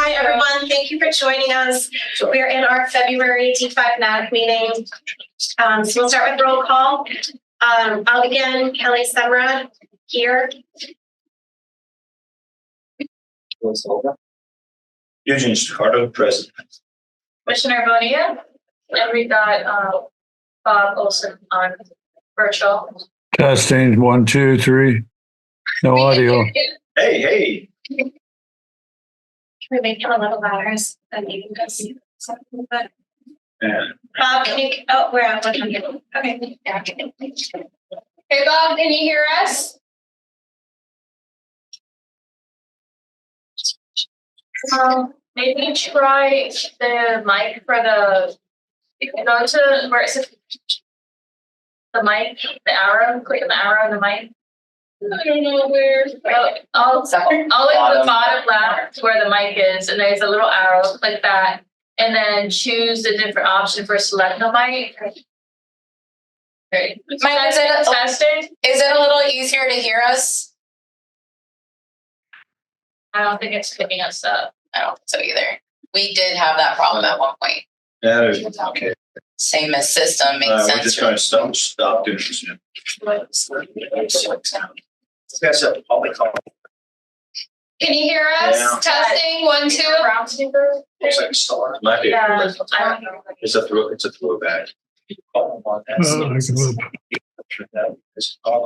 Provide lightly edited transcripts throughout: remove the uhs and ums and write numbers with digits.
Hi, everyone. Thank you for joining us. We are in our February T5 NAC meeting. So we'll start with roll call. I'll begin. Kelly Semrad here. Eugene Chicardo, President. Commissioner Bonilla, and we got Bob Olson on virtual. Testing 1, 2, 3. No audio. Hey. Can we make it a little louder so that you can go see something? But Bob, can you? Oh, we're on. Okay. Yeah. Hey Bob, can you hear us? Maybe try the mic for the. You can go to where it says the mic, the arrow. Click on the arrow on the mic. I don't know where. I'll look at the bottom left where the mic is, and there's a little arrow. Click that, and then choose a different option for select the mic. Great. Mike, is it a little easier to hear us? I don't think it's picking us up. I don't think so either. We did have that problem at one point. Yeah, okay. Same as system makes We're sense. just trying to stop doing this. That's a public call. Can you hear us? Yeah. Testing 1, 2. Round speaker. Looks like a star. Might be. Yeah, I don't know. It's a throwback. It's all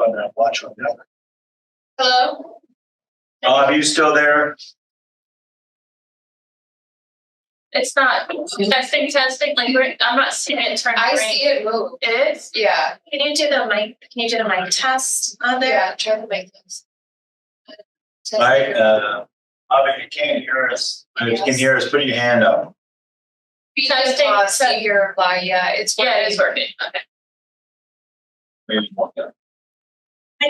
on that watch on that. Hello? Are you still there? It's not testing. Like I'm not seeing it turn. I green. see it move. It is. Yeah. Can you do the mic? Can you do the mic test on there? Yeah, try to make this. Right. If you can't hear us, put your hand up. Testing. See your reply. Yeah, it's working. Yeah, it is working. Okay. Maybe more. And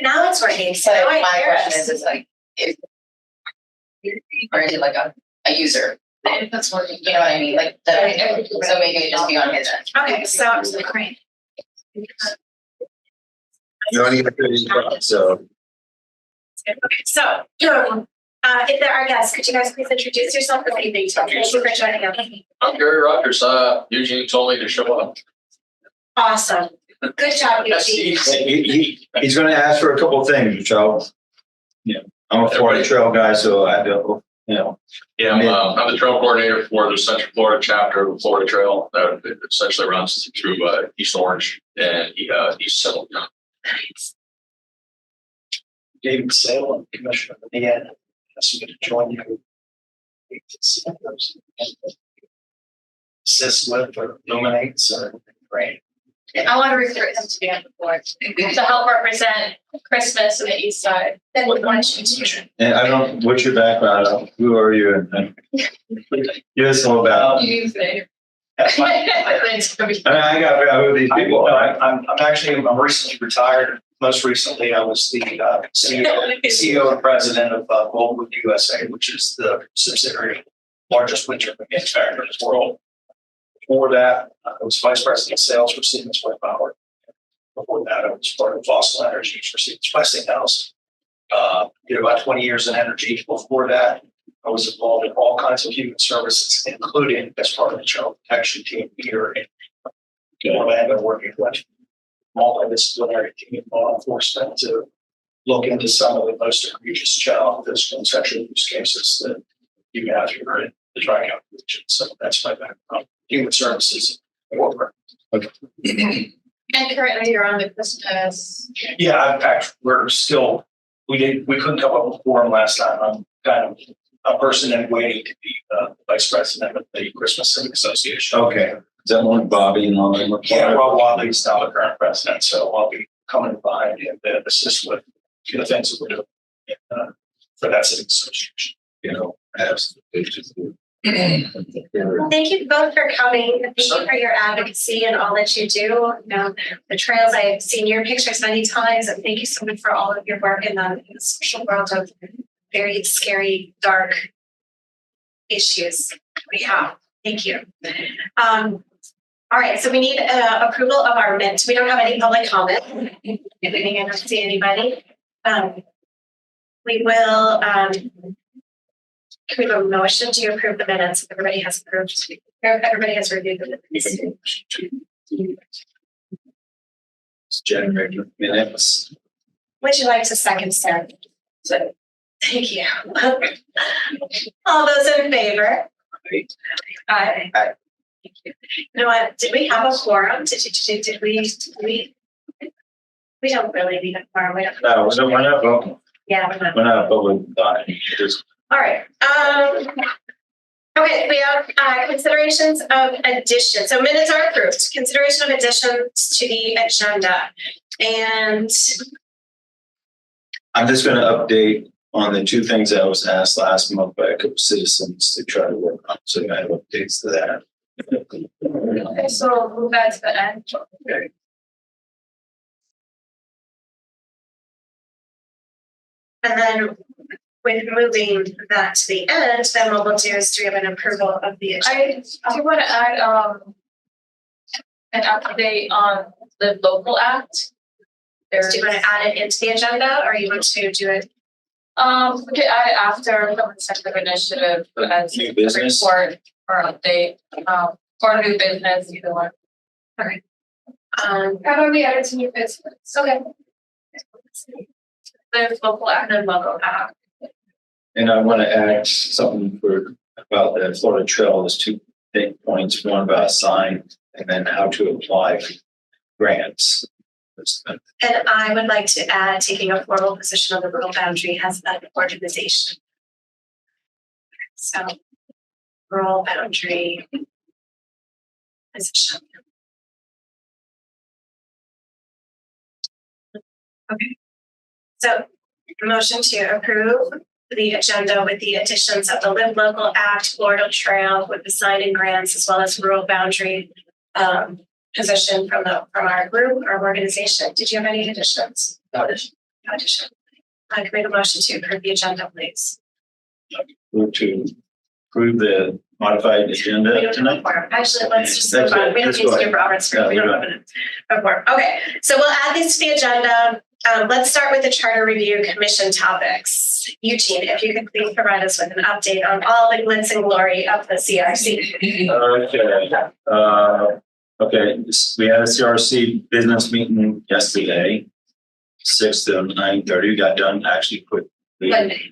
now it's working. So So now I my hear question us. is like, or is it like a user? That's working. You know what I mean? Like, so maybe it just be on his end. Okay, so great. You only get 30 seconds, so. Okay, so if there are guests, could you guys please introduce yourself and what you think? Thank you for joining us. I'm Gary Rogers. Eugene told me to show up. Awesome. Good job, Eugene. He's going to ask for a couple of things, Charles. Yeah, I'm a Florida Trail guy, so I don't, Yeah, I'm the trail coordinator for the Central Florida chapter of the Florida Trail that essentially runs through East Orange and East Settlement. David Salem, Commissioner Bonilla, asked me to join you. Assist with or illuminates or great. I want to recruit him to be on the board to help represent Christmas in the East Side. Then we want you to. And I don't, what's your background? Who are you? Give us a little background. I got to figure out who these people are. I'm recently retired. Most recently, I was the CEO and president of Goldwood USA, which is the subsidiary largest winter manufacturer in the world. Before that, I was vice president of sales for Siemens Power. Before that, I was part of fossil energy for Siemens Westinghouse. Did about 20 years in energy. Before that, I was involved in all kinds of human services, including as part of the child protection team here in Orlando, working with multidisciplinary team law enforcement to look into some of the most egregious child physical and sexual abuse cases that you have here in the Tri-County region. So that's my background. Human services corporate. Okay. And currently you're on the Christmas. Yeah, in fact, we couldn't come up with a forum last time. I'm kind of a person in waiting to be vice president of the Christmas Civic Association. Okay. Is that one Bobby and all them? Yeah, Rob Wadley's now the current president, so I'll be coming behind him to assist with the things that we're doing for that civic association. Absolutely. Thank you both for coming. Thank you for your advocacy and all that you do. The trails, I've seen your pictures many times, and thank you so much for all of your work in the social world of very scary, dark issues we have. Thank you. All right, so we need approval of our minutes. We don't have any public comment. I don't see anybody. We will Can we have a motion to approve the minutes? If everybody has approved, or if everybody has reviewed the minutes. January minutes. Would you like to second, Sarah? Thank you. All those in favor? Aye. Aye. You know what, did we have a quorum? Did we? We don't really need a quorum, we don't. No, we're not voting. Yeah, we're not. We're not voting on it. Just All right, okay, we have, considerations of addition, so minutes are approved, consideration of additions to the agenda. And I'm just gonna update on the two things I was asked last month by a couple citizens to try to work on, so I have updates to that. Okay, so move that to the end. Okay. And then with moving that to the end, then what we'll do is do we have an approval of the agenda? I do want to add an update on the local act. Do you want to add it into the agenda or you want to do it? We could add it after the incentive initiative as New a business? report or update, or new business, either one. How about we add it to new business? Okay. The local act and local act. And I want to add something about the Florida Trail. There's 2 big points, one about a sign and then how to apply for grants. And I would like to add taking a formal position on the rural boundary as an organization. So rural boundary position. Okay. So motion to approve the agenda with the additions of the Live Local Act, Florida Trail with the sign and grants, as well as rural boundary position from our group, our organization. Did you have any additions? No addition. I can make a motion to approve the agenda, please. Move to approve the modified We agenda don't have a tonight. quorum. Actually, let's just That's move on. it. We don't Let's need go to do ahead. Robert's No, rule. We we don't have a quorum. Okay, so we'll add these to the agenda. Let's start with the Charter Review Commission topics. Eugene, if you could please provide us with an update on all the glitz and glory of the CRC. Okay, we had a CRC business meeting yesterday, 6 to 9:30. Got done actually quick. Monday.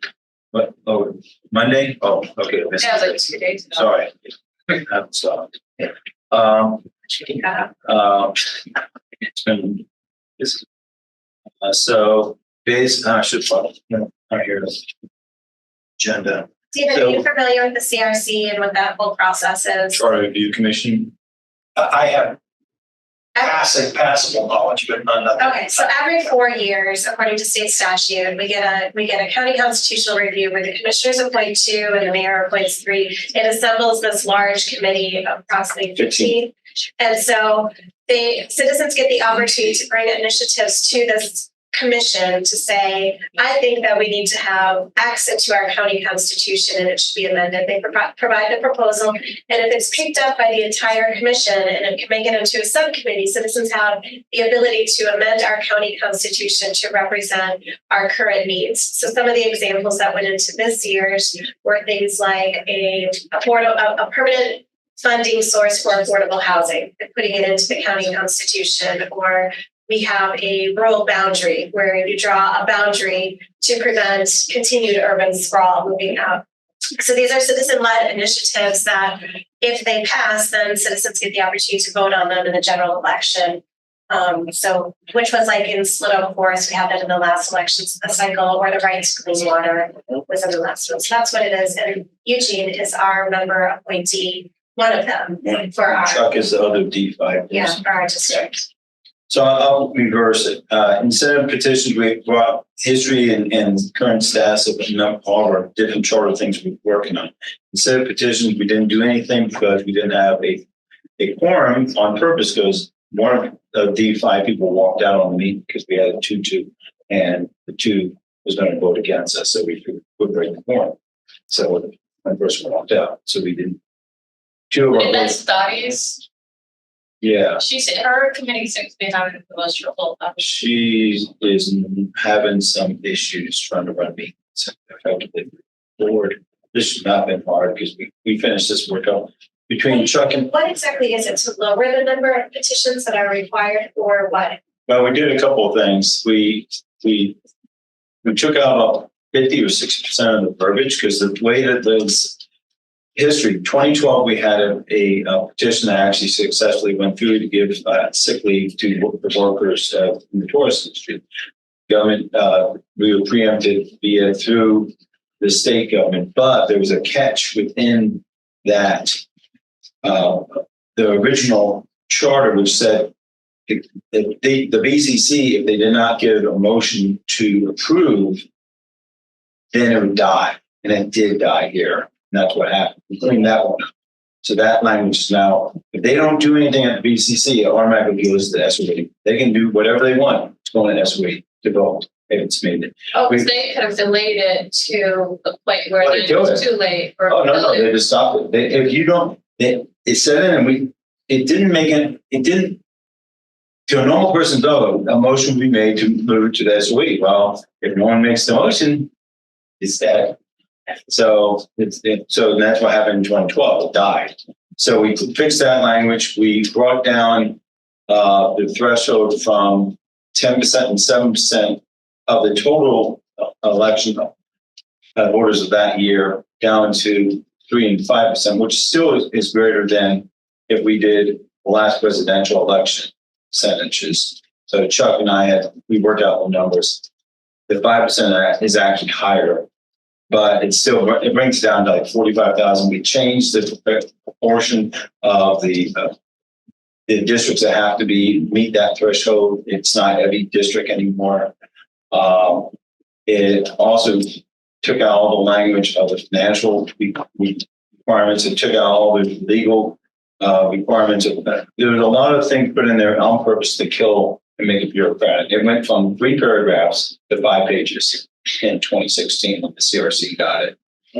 What? Oh, Monday? Oh, okay. Yeah, it was like 2 days ago. Sorry. I haven't stopped. It's been this. So I should probably, I hear the agenda. Stephen, are you familiar with the CRC and what that whole process is? Charter Review Commission. I have passable knowledge, but none. Okay, so every 4 years, according to state statute, we get a county constitutional review where the commissioners appoint 2 and the mayor appoints 3. It assembles this large committee of approximately 15. And so the citizens get the opportunity to bring initiatives to this commission to say, I think that we need to have access to our county constitution and it should be amended. They provide the proposal, and if it's picked up by the entire commission and it can make it into a subcommittee, citizens have the ability to amend our county constitution to represent our current needs. So some of the examples that went into this year's were things like a permanent funding source for affordable housing and putting it into the county constitution, or we have a rural boundary where you draw a boundary to prevent continued urban sprawl moving out. So these are citizen-led initiatives that if they pass, then citizens get the opportunity to vote on them in the general election. So which was like in Slidell Forest, we had that in the last elections cycle, or the right to clean water was in the last one. So that's what it is. And Eugene is our member appointee, one of them for our, Chuck is the other D5. for our district. So I'll reverse it. Instead of petitions, we brought history and current status of all of our different charter things we're working on. Instead of petitions, we didn't do anything because we didn't have a quorum on purpose, because one of the D5 people walked out on the meeting because we had a 2-2, and the 2 was going to vote against us, so we could break the quorum. So one person walked out, so we didn't. 2 of our And votes. that's Dottie's. Yeah. Her committee seems to be having the most trouble. She is having some issues trying to run meetings effectively. Board this should not have been hard because we finished this work up between Chuck and, What exactly is it, to lower the number of petitions that are required, or what? well, we did a couple of things. We took out about 50 or 60% of the verbiage because the way that those history, 2012, we had a petition that actually successfully went through to give sick leave to the workers in the tourist industry. Government, we were preempted via through the state government, but there was a catch within that. The original charter, which said the BCC, if they did not give a motion to approve, then it would die, and it did die here. And that's what happened. We cleaned that one up. So that language is now, if they don't do anything at the BCC, it automatically goes to the SOE. They can do whatever they want. It's going to SOE to vote if it's made. Oh, because they could have delayed it to the point where Well, they then it do was it. too late. Or Oh, no, they just stopped it. If you don't, it said it, and it didn't, to a normal person, though, a motion would be made to move to the SOE. Well, if no one makes the motion, it's dead. So so that's what happened in 2012. It died. So we fixed that language. We brought down the threshold from 10% and 7% of the total election voters of that year down to 3 and 5%, which still is greater than if we did the last presidential election percentages. So Chuck and I we worked out the numbers. The 5% is actually higher, but it brings it down to like 45,000. We changed the proportion of the districts that have to meet that threshold. It's not every district anymore. It also took out all the language of the financial requirements. It took out all the legal requirements. There was a lot of things put in there on purpose to kill and make it bureaucratic. It went from 3 paragraphs to 5 pages in 2016 when the CRC got it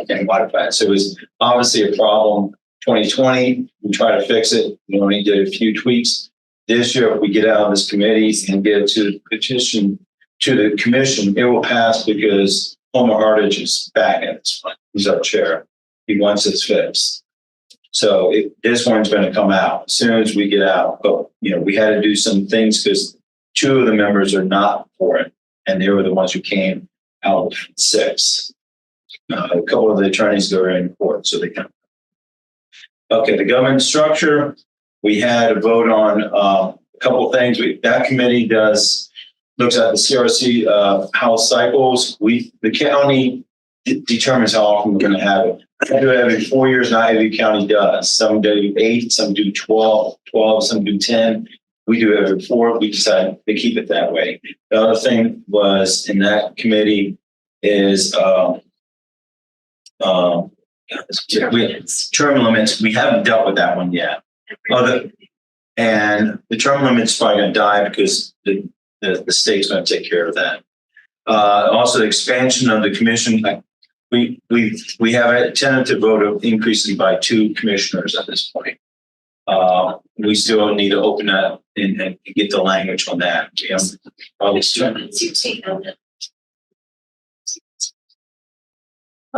and modified it. So it was obviously a problem. 2020, we tried to fix it. We only did a few tweaks. This year, if we get out of this committee and get it to the petition to the commission, it will pass because Homer Hardage is back at this point. He's our chair. He wants it fixed. So this one's going to come out as soon as we get out. But, we had to do some things because 2 of the members are not for it. And they were the ones who came out of 6. A couple of the attorneys go in court, so they can. Okay, the government structure, we had a vote on a couple of things. That committee looks at the CRC house cycles. The county determines how often we're going to have it. I do it every 4 years, not every county does. Some do 8, some do 12, some do 10. We do it every 4. We decided to keep it that way. The other thing was in that committee is term limits. We haven't dealt with that one yet. And the term limit's probably going to die because the state's going to take care of that. Also, the expansion of the commission. We have a tentative vote of increasing by 2 commissioners at this point. We still need to open that and get the language on that. Why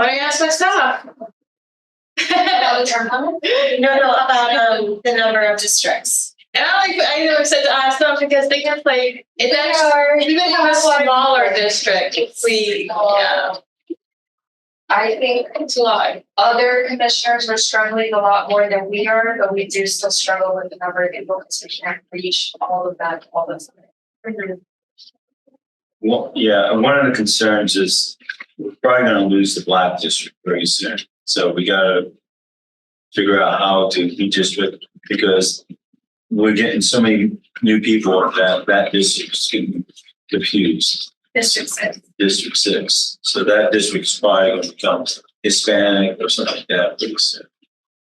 don't you ask my staff? About the term limit? No, about the number of districts. And I know I said to ask them because they have like it even have a smaller district. I think It's a lot. other commissioners are struggling a lot more than we are, but we do still struggle with the number of people because we can't reach all of that all the time. Well, yeah, one of the concerns is we're probably going to lose the Black district very soon. So we got to figure out how to redistrict because we're getting so many new people that district's getting confused. District 6. District 6. So that district's probably going to become Hispanic or something like that pretty soon.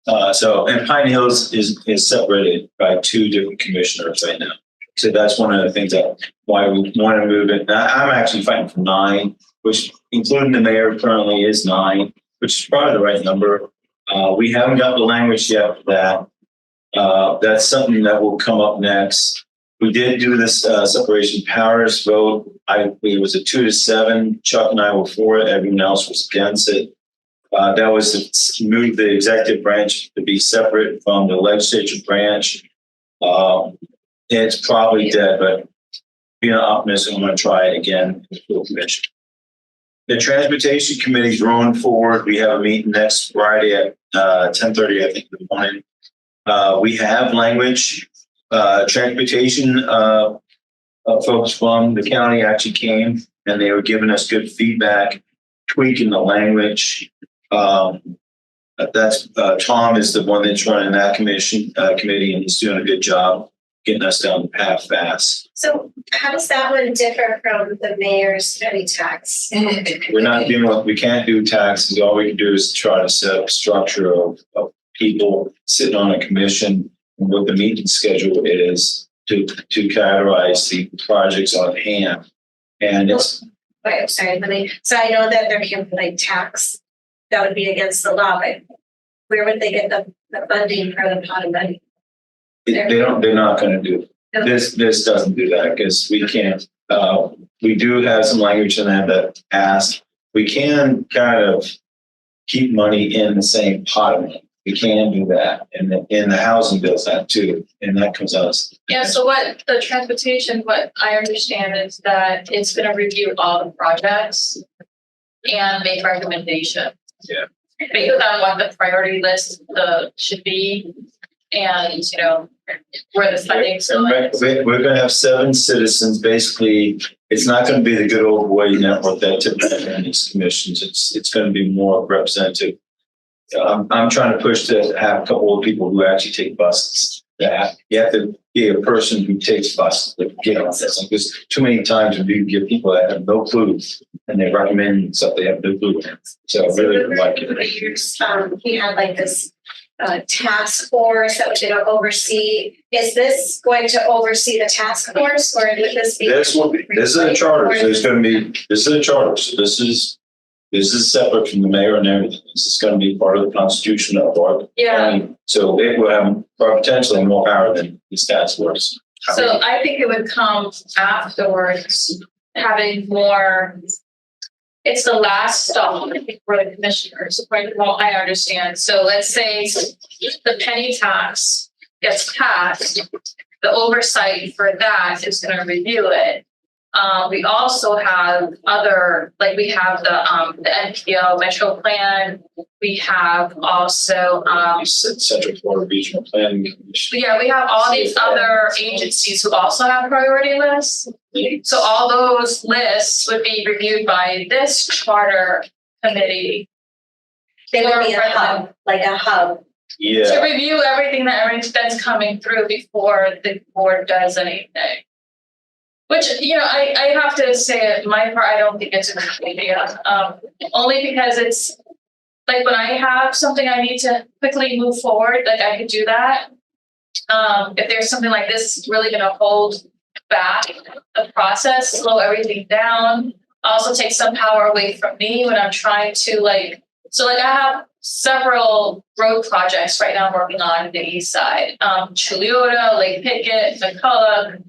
And Pine Hills is separated by 2 different commissioners right now. So that's one of the things why we want to move it. Now, I'm actually fighting for 9, which including the mayor currently is 9, which is probably the right number. We haven't got the language yet for that. That's something that will come up next. We did do this separation powers vote. It was a 2-7. Chuck and I were for it. Everyone else was against it. That was to move the executive branch to be separate from the legislature branch. It's probably dead, but being an optimist, I'm going to try it again. The transportation committee is rolling forward. We have a meeting next Friday at 10:30, I think, in the morning. We have language. Transportation folks from the county actually came and they were giving us good feedback, tweaking the language. That's Tom is the one that's running that committee, and he's doing a good job getting us down the path fast. So how does that one differ from the mayor's petty tax? We're not doing we can't do taxes. All we can do is try to set up a structure of people sitting on a commission and what the meeting schedule is to categorize the projects on hand. And it's Wait, sorry, so I know that there can't be like tax, that would be against the law, but where would they get the funding for the pot of money? they're not going to do it. This doesn't do that because we can't. We do have some language in there that asks we can kind of keep money in the same pot of money. We can do that, and in the housing bills that too, and that comes out. Yeah, so what the transportation, what I understand is that it's gonna review all the projects and make recommendations. Yeah. Based on what the priority list should be and, where the funding's going. We're going to have 7 citizens. Basically, it's not going to be the good old boy network that typically in these commissions. It's going to be more representative. I'm trying to push to have a couple of people who actually take buses. You have to be a person who takes buses to get on this. Because too many times we get people that have no clue and they recommend stuff they have no clue. So I really would like it. He had like this task force that was going to oversee. Is this going to oversee the task force, or would this be? This is a charter. So it's going to be. This is a charter. So this is separate from the mayor and everything. This is going to be part of the constitution of our county. So it will have potentially more power than this task force. So I think it would come afterwards, having more. It's the last stop for the commissioners, from what I understand. So let's say the penny tax gets passed, the oversight for that is going to review it. We also have other, like we have the NPO Metro Plan. We have also Central Florida Regional Planning Commission. yeah, we have all these other agencies who also have priority lists. So all those lists would be reviewed by this charter committee. They would be a hub, like a hub. Yeah. To review everything that's coming through before the board does anything. Which, I have to say, my part, I don't think it's a good idea. Only because it's like when I have something I need to quickly move forward, like I could do that. If there's something like this really going to hold back the process, slow everything down, also take some power away from me when I'm trying to I have several road projects right now I'm working on the east side. Chuliota, Lake Pickett, McCulloch.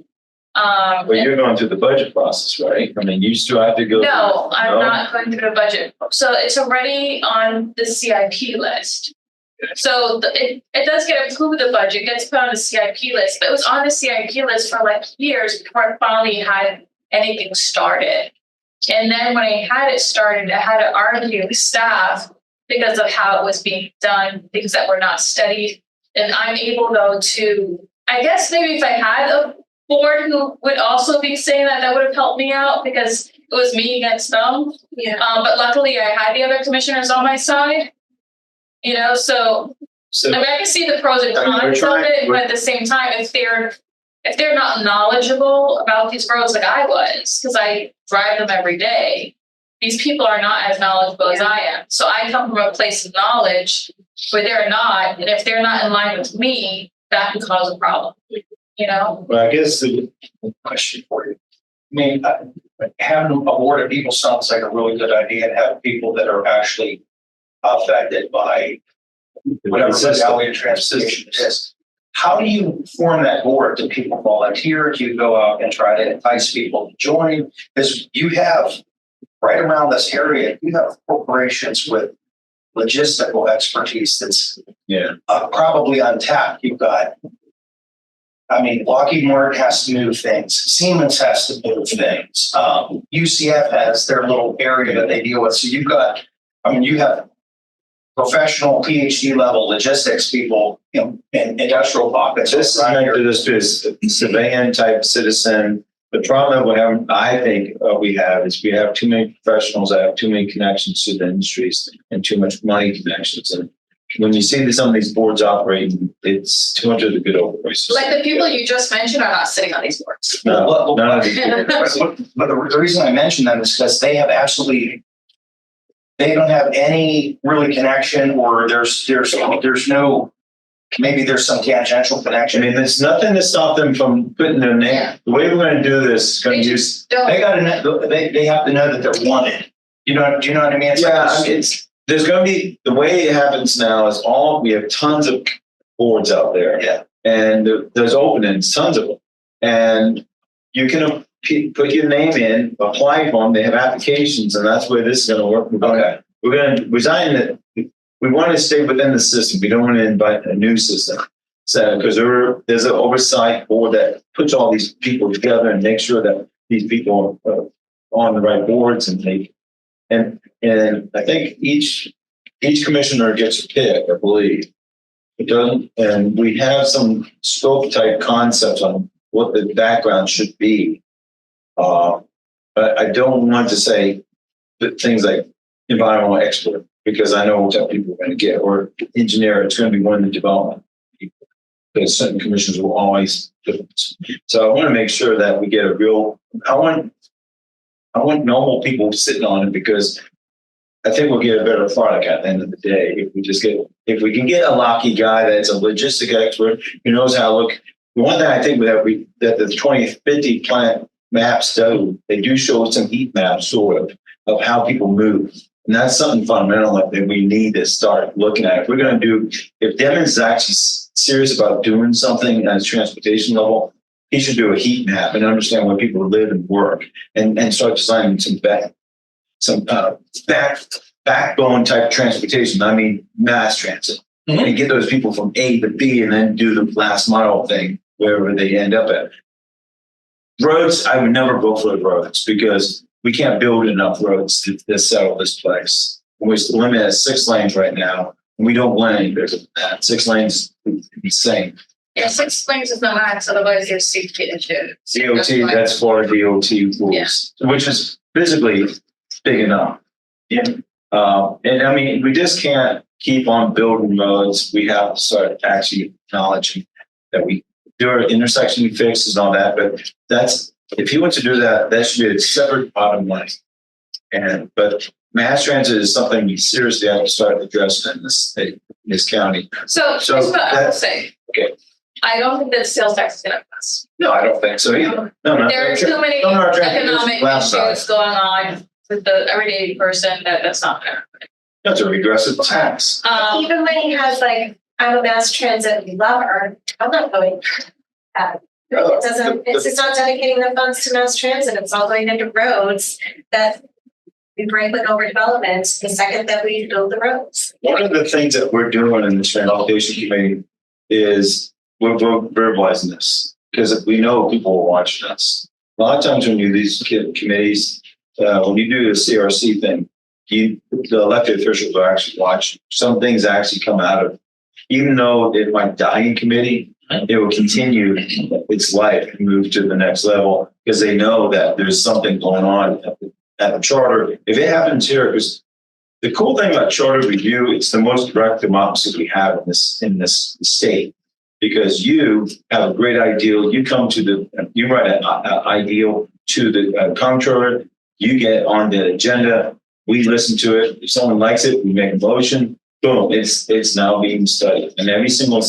But you're going through the budget process, right? I mean, you still have to go. No, I'm not going through the budget. So it's already on the CIP list. So it does get approved, the budget gets put on the CIP list, but it was on the CIP list for years before I finally had anything started. And then when I had it started, I had to argue with staff because of how it was being done, things that were not studied. And I'm able though to, I guess maybe if I had a board who would also be saying that would have helped me out because it was me against them. Yeah. But luckily I had the other commissioners on my side, so I mean, I can see the pros and cons of it, but at the same time, if they're not knowledgeable about these roads like I was, because I drive them every day, these people are not as knowledgeable as I am. So I come from a place of knowledge where they're not, and if they're not in line with me, that can cause a problem. Well, I guess the Question for you. I mean, having a board of people sounds like a really good idea, and have people that are actually affected by whatever modality of transportation is. How do you form that board? Do people volunteer? Do you go out and try to entice people to join? Because you have right around this area, you have corporations with logistical expertise that's Yeah. probably untapped. You've got, I mean, Lockheed Martin has to move things. Siemens has to move things. UCF has their little area that they deal with. So you've got, I mean, you have professional PhD level logistics people in industrial pockets. This is meant to just be a civilian type citizen. The problem that we have, I think we have is we have too many professionals that have too many connections to the industries and too much money connections. And when you see some of these boards operating, it's too much of the good old places. Like the people you just mentioned are not sitting on these boards. No, none of these people. But the reason I mention them is because they have absolutely, they don't have any really connection, or there's no, maybe there's some tangential I connection. mean, there's nothing to stop them from putting their name. Yeah. The way we're going to do this is going to use. Don't. They gotta know, they have to know that they're wanted. Do you know what I mean? It's Yeah, like I mean, there's going to be, the way it happens now is we have tons of boards out there. Yeah. And there's openings, tons of them. And you can put your name in, apply for them, they have applications, and that's where this is going to work. We're going to resign it. We want to stay within the system. We don't want to invite a new system. So, because there's an oversight board that puts all these people together and makes sure that these people are on the right boards and I think each commissioner gets a pick, I believe. It doesn't, and we have some scope type concepts on what the background should be. But I don't want to say things like environmental expert, because I know what type of people we're going to get, or engineer. It's going to be one of the development people, because certain commissions will always do it. So I want to make sure that we get a real. I want normal people sitting on it, because I think we'll get a better product at the end of the day if we can get a Lockheed guy that's a logistic expert who knows how to look. The one thing I think that the 2050 plant maps do, they do show some heat maps sort of how people move. And that's something fundamental that we need to start looking at. If Devin is actually serious about doing something at a transportation level, he should do a heat map and understand where people live and work, and start designing some backbone type transportation. I mean, mass transit, and get those people from A to B, and then do the last mile thing wherever they end up at. Roads, I would never vote for the roads, because we can't build enough roads to settle this place. We're limited at 6 lanes right now, and we don't want any bigger than that. 6 lanes is insane. Yeah, 6 lanes is the max, otherwise you're safety issue. DOT, that's Florida DOT rules, which is physically big enough. Yeah. And I mean, we just can't keep on building roads. We have to start actually acknowledging that there are intersection fixes and all that, but if you want to do that, that should be a separate pot of money. But mass transit is something we seriously have to start addressing in this state, in this county. So here's what I will say. Okay. I don't think that sales tax is going to pass. No, I don't think so either. No, There are too many economic issues going on with the everyday person that's not fair. That's a regressive tax. Even when he has like, I'm a mass transit lover, I'm not voting for that. It's not dedicating the funds to mass transit. It's all going into roads that we break with overdevelopment the second that we build the roads. One of the things that we're doing in the transportation committee is we're verbalizing this, because we know people are watching us. A lot of times when you do these committees, when you do the CRC thing, the elected officials are actually watching. Some things actually come out of, even though it might die in committee, it will continue its life and move to the next level, because they know that there's something going on at the charter. If it happens here, because the cool thing about charter review, it's the most direct democracy we have in this state, because you have a great ideal. You write an ideal to the comptroller. You get on the agenda. We listen to it. If someone likes it, we make a motion. Boom! It's now being studied, and every single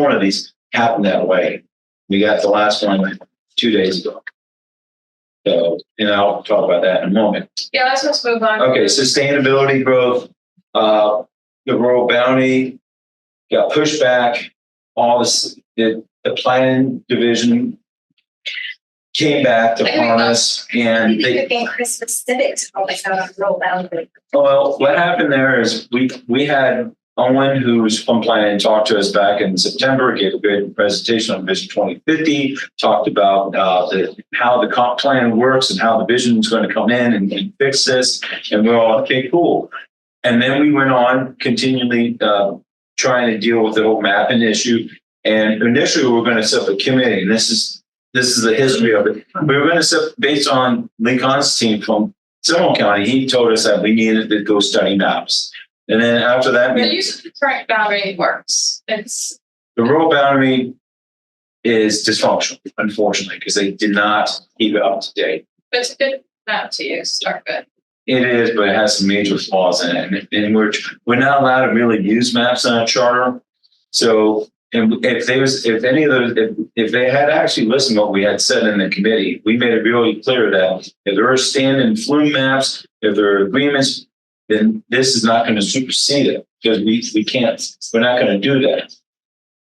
one of these happened that way. We got the last one 2 days ago. So, and I'll talk about that in a moment. Yeah, let's move on. Okay, sustainability growth, the rural bounty got pushed back. All this, the planning division came back to harness and Maybe they, you could get Christmas Civic to help us out on roll boundary. well, what happened there is we had Owen, who's from planning, talked to us back in September, gave a good presentation on Vision 2050, talked about how the comp plan works and how the vision is going to come in and fix this. And we're all, okay, cool. And then we went on continually trying to deal with the whole mapping issue. And initially we were going to set up a committee, and this is the history of it. We were going to set, based on Lee Constantine from Seminole County, he told us that we needed to go study maps. And then after that, The use of the current boundary works. It's the rural boundary is dysfunctional, unfortunately, because they did not keep it up to date. it's a good map to use, start with. It is, but it has some major flaws in it. And we're not allowed to really use maps on a charter. So and if they had actually listened to what we had said in the committee, we made it really clear that if there are standing flume maps, if there are agreements, then this is not going to supersede it, because we can't, we're not going to do that.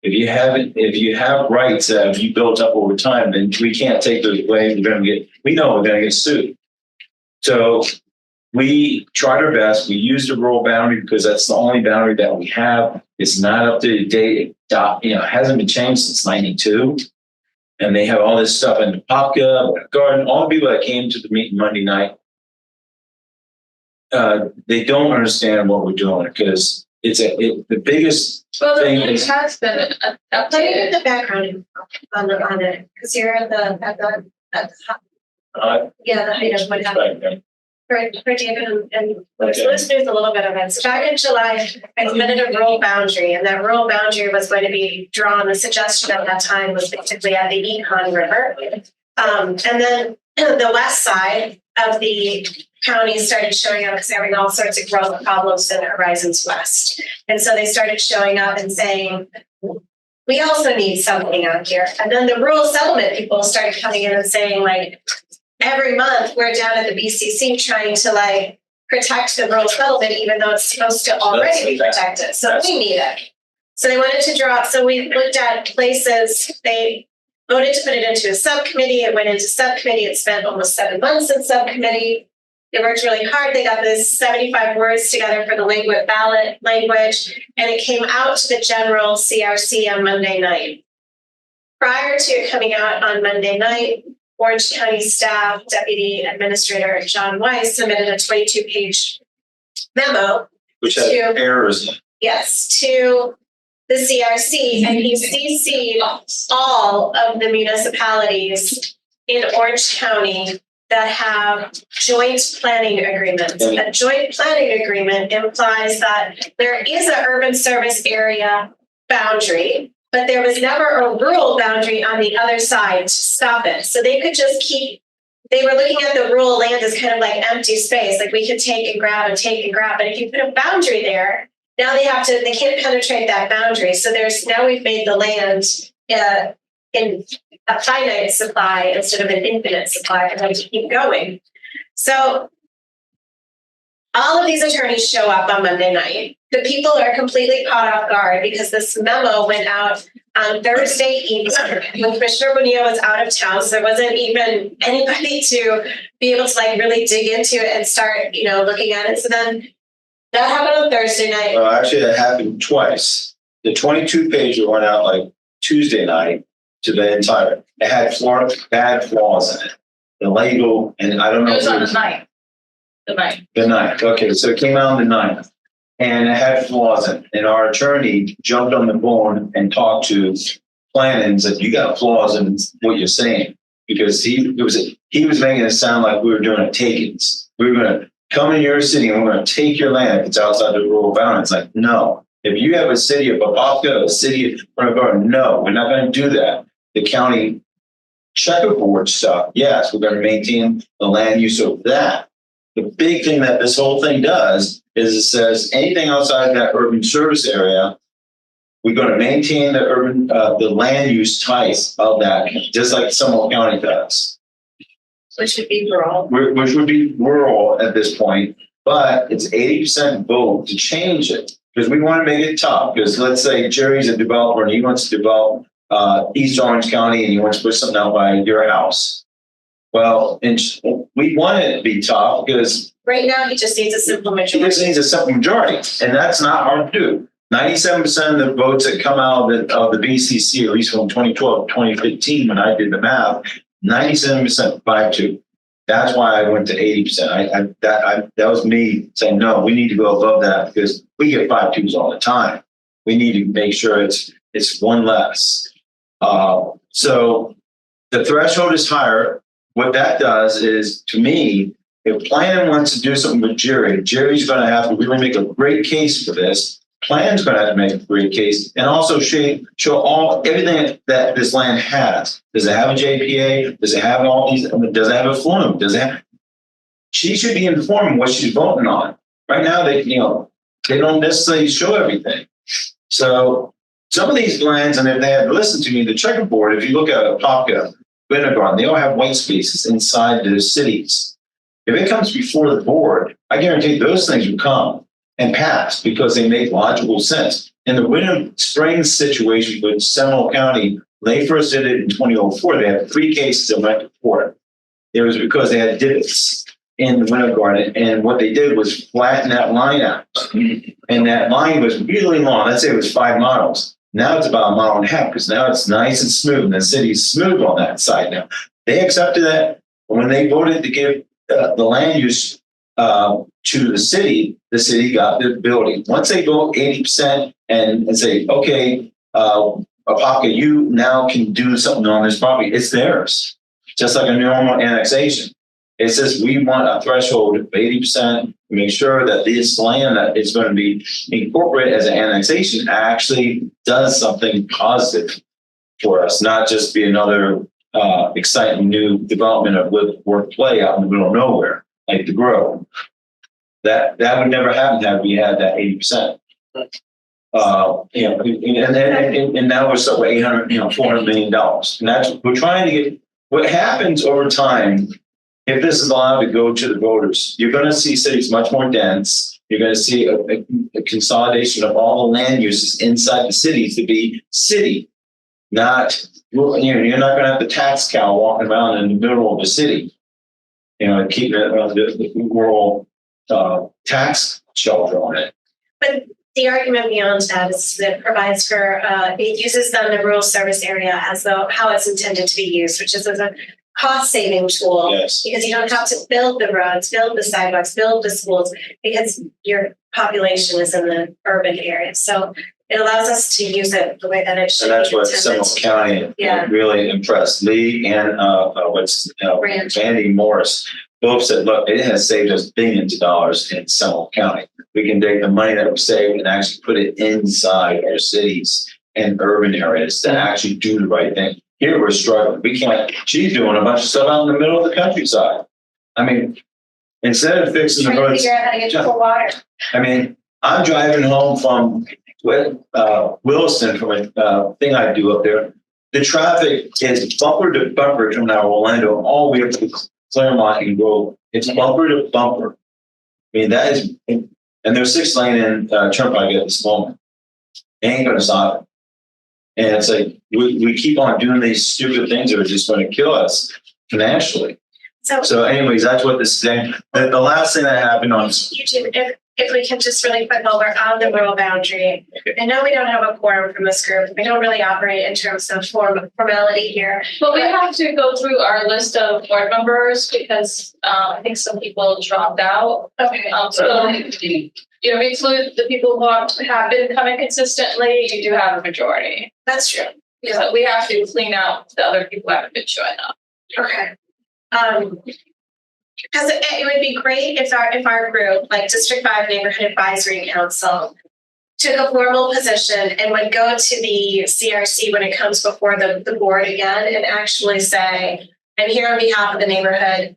If you have rights that you built up over time, then we can't take those away. We know we're going to get sued. So we tried our best. We used the rural boundary because that's the only boundary that we have. It's not up to date. It hasn't been changed since '92. And they have all this stuff in Popka, Garden, all the people that came to the meeting Monday night. They don't understand what we're doing because the biggest Well, the thing map is has been Tell me updated. the background on it, because you're at the height of what happened. For David and listeners a little bit of it. So back in July, I submitted a rural boundary, and that rural boundary was going to be drawn. The suggestion at that time was basically at the Econ River. And then the west side of the county started showing up because having all sorts of growth problems in Horizons West. And so they started showing up and saying, we also need something out here. And then the rural settlement people started coming in and saying, like, every month we're down at the BCC trying to protect the rural settlement, even though it's supposed to already be protected. So we need it. So they wanted to draw. So we looked at places. They voted to put it into a subcommittee. It went into subcommittee. It spent almost 7 months in subcommittee. They worked really hard. They got this 75 words together for the ballot language, and it came out to the general CRC on Monday night. Prior to it coming out on Monday night, Orange County staff, Deputy Administrator John Weiss submitted a 22-page memo. which has errors in it. Yes, to the CRC, and he CC'd all of the municipalities in Orange County that have joint planning agreements. A joint planning agreement implies that there is an urban service area boundary, but there was never a rural boundary on the other side to stop it. So they could just they were looking at the rural land as kind of like empty space, like we could take and grab and take and grab. But if you put a boundary there, now they can't penetrate that boundary. So now we've made the land in a finite supply instead of an infinite supply for them to keep going. So all of these attorneys show up on Monday night. The people are completely caught off guard because this memo went out on Thursday evening when Commissioner Bonilla was out of town. So there wasn't even anybody to be able to really dig into it and start, looking at it. So then that happened on Thursday night. Well, actually, that happened twice. The 22-page went out Tuesday night to the entire. It had bad flaws in it. The label, and I don't know. It was on the ninth. The ninth. Okay, so it came out on the 9th, and it had flaws in it. And our attorney jumped on the phone and talked to planning and said, "You got flaws in what you're saying," because he was making it sound like we were doing a takings. We were going to come in your city and we're going to take your land if it's outside the rural boundary. It's like, no. If you have a city of Apopka, a city of no, we're not going to do that. The county checkerboard stuff, yes, we're going to maintain the land use of that. The big thing that this whole thing does is it says anything outside that urban service area, we're going to maintain the land use type of that, just like Seminole County does. Which would be rural. Which would be rural at this point, but it's 80% vote to change it because we want to make it tough. Because let's say Jerry's a developer and he wants to develop East Orange County and he wants to put something out by your house. Well, and we want it to be tough because Right now, he just needs a simple he just majority. needs a simple majority, and that's not hard to do. 97% of the votes that come out of the BCC, at least from 2012 to 2015, when I did the math, 97% 5-2. That's why I went to 80%. That was me saying, no, we need to go above that because we get 5-2s all the time. We need to make sure it's one less. So the threshold is higher. What that does is, to me, if Plan wants to do something with Jerry's going to have to really make a great case for this. Plan's going to have to make a great case and also show everything that this land has. Does it have a JPA? Does it have all these? Does it have a flume? She should be informed what she's voting on. Right now, they don't necessarily show everything. So some of these lands, and if they had listened to me, the checkerboard, if you look at Apopka, Wintergarden, they all have white spaces inside the cities. If it comes before the board, I guarantee those things will come and pass because they make logical sense. In the winter spring situation with Seminole County, they first did it in 2004. They had 3 cases that went to court. It was because they had divots in the Winter Garden, and what they did was flatten that line out. And that line was really long. Let's say it was 5 miles. Now it's about 1.5 miles because now it's nice and smooth, and the city's smooth on that side now. They accepted that when they voted to give the land use to the city got the building. Once they vote 80% and say, okay, Apopka, you now can do something on this property, it's theirs. Just like a normal annexation. It says we want a threshold of 80% to make sure that this land that is going to be incorporated as an annexation actually does something positive for us, not just be another exciting new development of live, work, play out in the middle of nowhere, like the Grove. That would never happen had we had that 80%. And now we're stuck with $400 million. And that's, we're trying to get, what happens over time, if this is allowed to go to the voters, you're going to see cities much more dense. You're going to see a consolidation of all the land uses inside the cities to be city, not, you're not going to have the tax cow walking around in the middle of the city, keeping the rural tax shelter on it. But the argument beyond that is that it provides for, it uses then the rural service area as though how it's intended to be used, which is as a cost-saving tool. Yes. Because you don't have to build the roads, build the sidewalks, build the schools, because your population is in the urban area. So it allows us to use it the way that it should. And that's be what intended. Seminole County really impressed. Lee and Randy Morris both said, look, it has saved us billions of dollars in Seminole County. We can take the money that we saved and actually put it inside our cities and urban areas to actually do the right thing. Here we're struggling. We can't. She's doing a bunch of stuff out in the middle of the countryside. I mean, instead of fixing the Trying to roads, figure out how to get to the water. I mean, I'm driving home from Williston from a thing I do up there. The traffic is bumper to bumper from now Orlando all the way up to Claremont and Grove. It's bumper to bumper. I mean, that is, and there's 6-lane in Turnpike at this moment. They ain't going to stop it. And it's like, we keep on doing these stupid things that are just going to kill us financially. So anyways, that's what this thing, the last thing that happened on. Eugene, if we can just really quick while we're on the rural boundary, I know we don't have a quorum from this group. We don't really operate in terms of formality here. But we have to go through our list of board members because I think some people dropped out. Okay. So if we include the people who have been coming consistently, you do have a majority. That's true. Because we have to clean out the other people who haven't been showing up. Okay. Because it would be great if our group, like District 5 Neighborhood Advisory Council, took a formal position and would go to the CRC when it comes before the board again and actually say, I'm here on behalf of the neighborhood,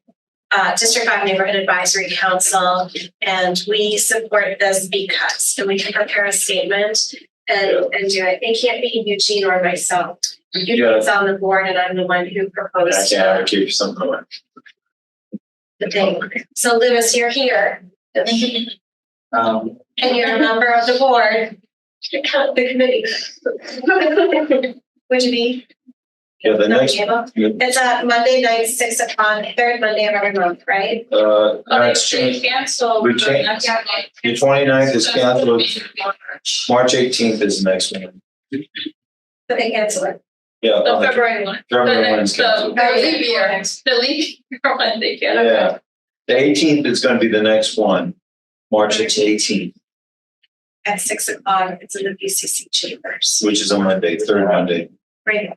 District 5 Neighborhood Advisory Council, and we support this because, and we can prepare a statement and do it. It can't be Eugene or myself. Eugene's on the board and I'm the one who proposed I can advocate for something. the thing. So Lewis, you're here. And you're a member of the board, the committee. Would you be? Yeah, the next, It's Monday night, 6 o'clock, third Monday of every month, right? Oh, that's they changed. canceled. We the changed. next one. The 29th is canceled. March 18th is the next one. But they cancel it. Yeah. The February one. February The one's canceled. leap year, the leap year one, they canceled. Yeah. The 18th is going to be the next one, March 18th, At 6 o'clock, it's in the BCC chambers. which is a Monday, third Monday. Right.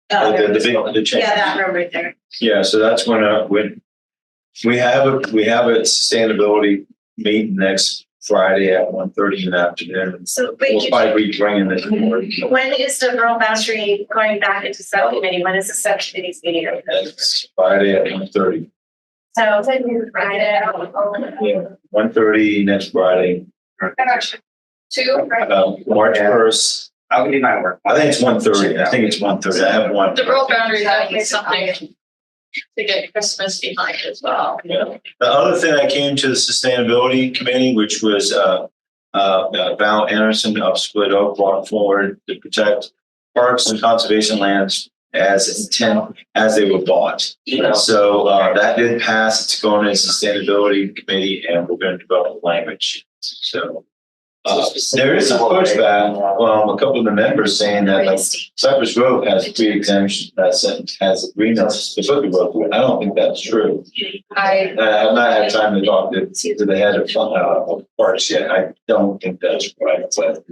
The change. Yeah, that room right there. Yeah, so that's when we have a sustainability meeting next Friday at 1:30 in the afternoon. So We'll wait, probably be bringing this forward. when is the rural boundary going back into subcommittee? When is the subcommittee's meeting? That's Friday at 1:30. So Friday. Yeah, 1:30 next Friday, Two, March 1st. I'll give you my work. I think it's 1:30. I think it's 1:30. I have one. the rural boundary, that is something to get Christmas behind as well. Yeah. The other thing I came to the sustainability committee, which was Val Anderson of Split Oak brought forward to protect parks and conservation lands as they were bought. So that did pass. It's going to the sustainability committee, and we're going to develop language. So there is a pushback. A couple of the members saying that like Cypress Grove has pre-exemption, has agreements to put the road through. I don't think that's true. I've not had time to talk to the head of parks yet. I don't think that's right. But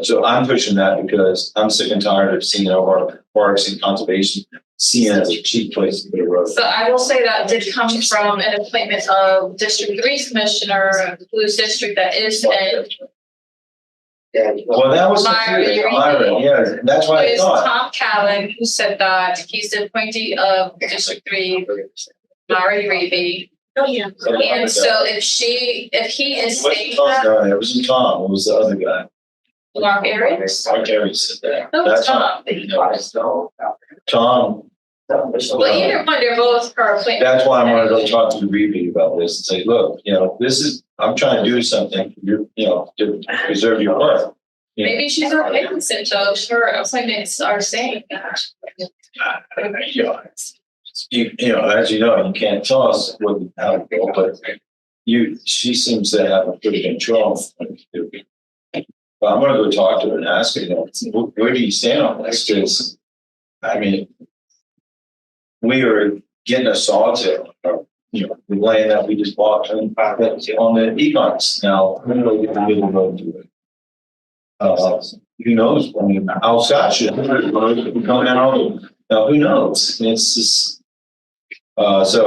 so I'm pushing that because I'm sick and tired of seeing our parks and conservation seen as a cheap place to put a road. So I will say that did come from an appointment of District 3 Commissioner, whose district that is in. Well, that was Myron. Yeah, that's what I Is thought. Tom Callan, who said that he's the appointee of District 3, Mari Reeby. Oh, yeah. And so if he is saying Tom, that, no, it wasn't Tom. It was the other guy. Mark Arias. Mark Arias said that. Who was Tom? Tom. Well, either one, they're both her appointment. That's why I wanted to talk to the Reeby about this and say, look, I'm trying to do something, to preserve your park. Maybe she's okay with it, so her appointments are saying that. As you know, you can't tell us how to go, but she seems to have a pretty control. But I'm gonna go talk to her and ask her, where do you stand on this? Because, we are getting a sawtell, the land that we just bought on the econs. Now, who knows if we'll be able to go to it? Who knows? Al Scott should come out. Now, who knows? It's just, but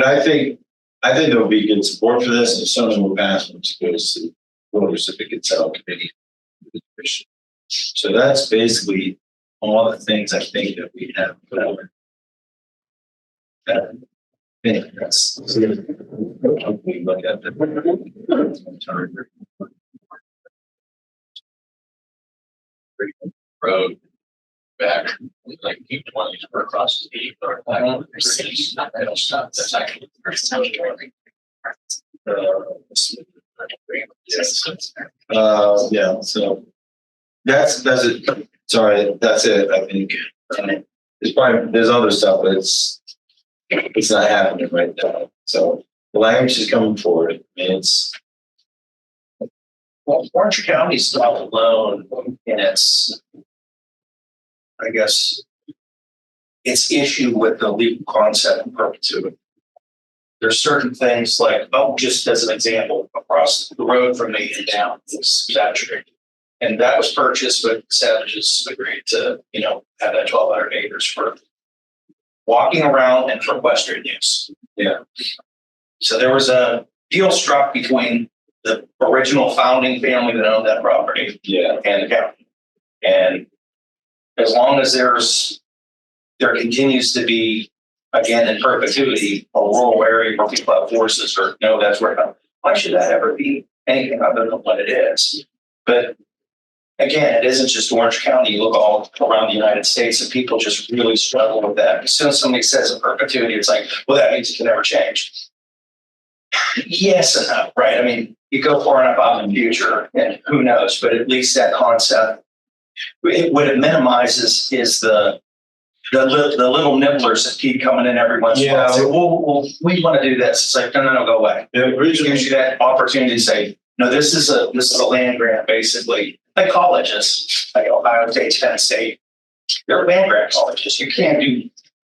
I think there will be good support for this, and something will pass once it goes to the voters if it gets out of committee. So that's basically all the things I think that we have put out. That's we look at the Road back in like 1920s or across the or that's actually the first time. Yeah, so that's it. Sorry, that's it. I think there's other stuff, but it's not happening right now. So the language is coming forward. Orange County's not alone in its, I guess, its issue with the legal concept of perpetuity. There's certain things like, just as an example, across the road from me and down is saturated. And that was purchased, but Savages agreed to, have that 1,200 acres for walking around and for equestrian use. Yeah. So there was a deal struck between the original founding family that owned that property and the county. And as long as there continues to be, again, in perpetuity, a rural area where people have horses or that's where, why should that ever be anything other than what it is? But again, it isn't just Orange County. You look all around the United States and people just really struggle with that. As soon as somebody says in perpetuity, it's like, well, that means it can never change. Yes and no, right? You go far enough out in the future and who knows, but at least that concept, what it minimizes is the the little nibblers that keep coming in every once in a while. Yeah. Say, we want to do this. It's like, no, go away. The It original, gives you that opportunity to say, no, this is a land grant, basically. Like colleges, like Ohio State, Penn State, they're land grant colleges. You can't do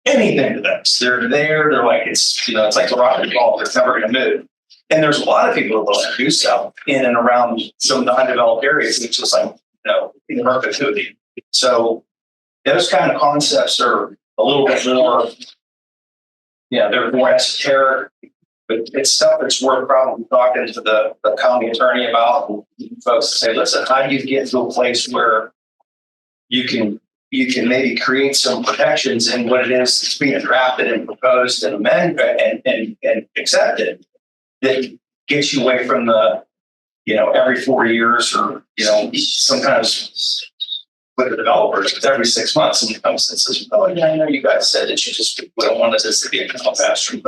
anything to them. They're there. They're like, it's like the rocket ball. They're never going to move. And there's a lot of people that want to do stuff in and around some non-developed areas. It's just like, in perpetuity. So those kind of concepts are a little bit more, they're more esoteric, but it's stuff that's worth probably talking to the county attorney about. Folks say, listen, how do you get to a place where you can maybe create some protections in what it is that's being drafted and proposed and amended and accepted that gets you away from the, every 4 years or, some kind of with the developers, because every 6 months someone comes and says, oh, yeah, I know you guys said that you just don't want this to be a canal pass-through,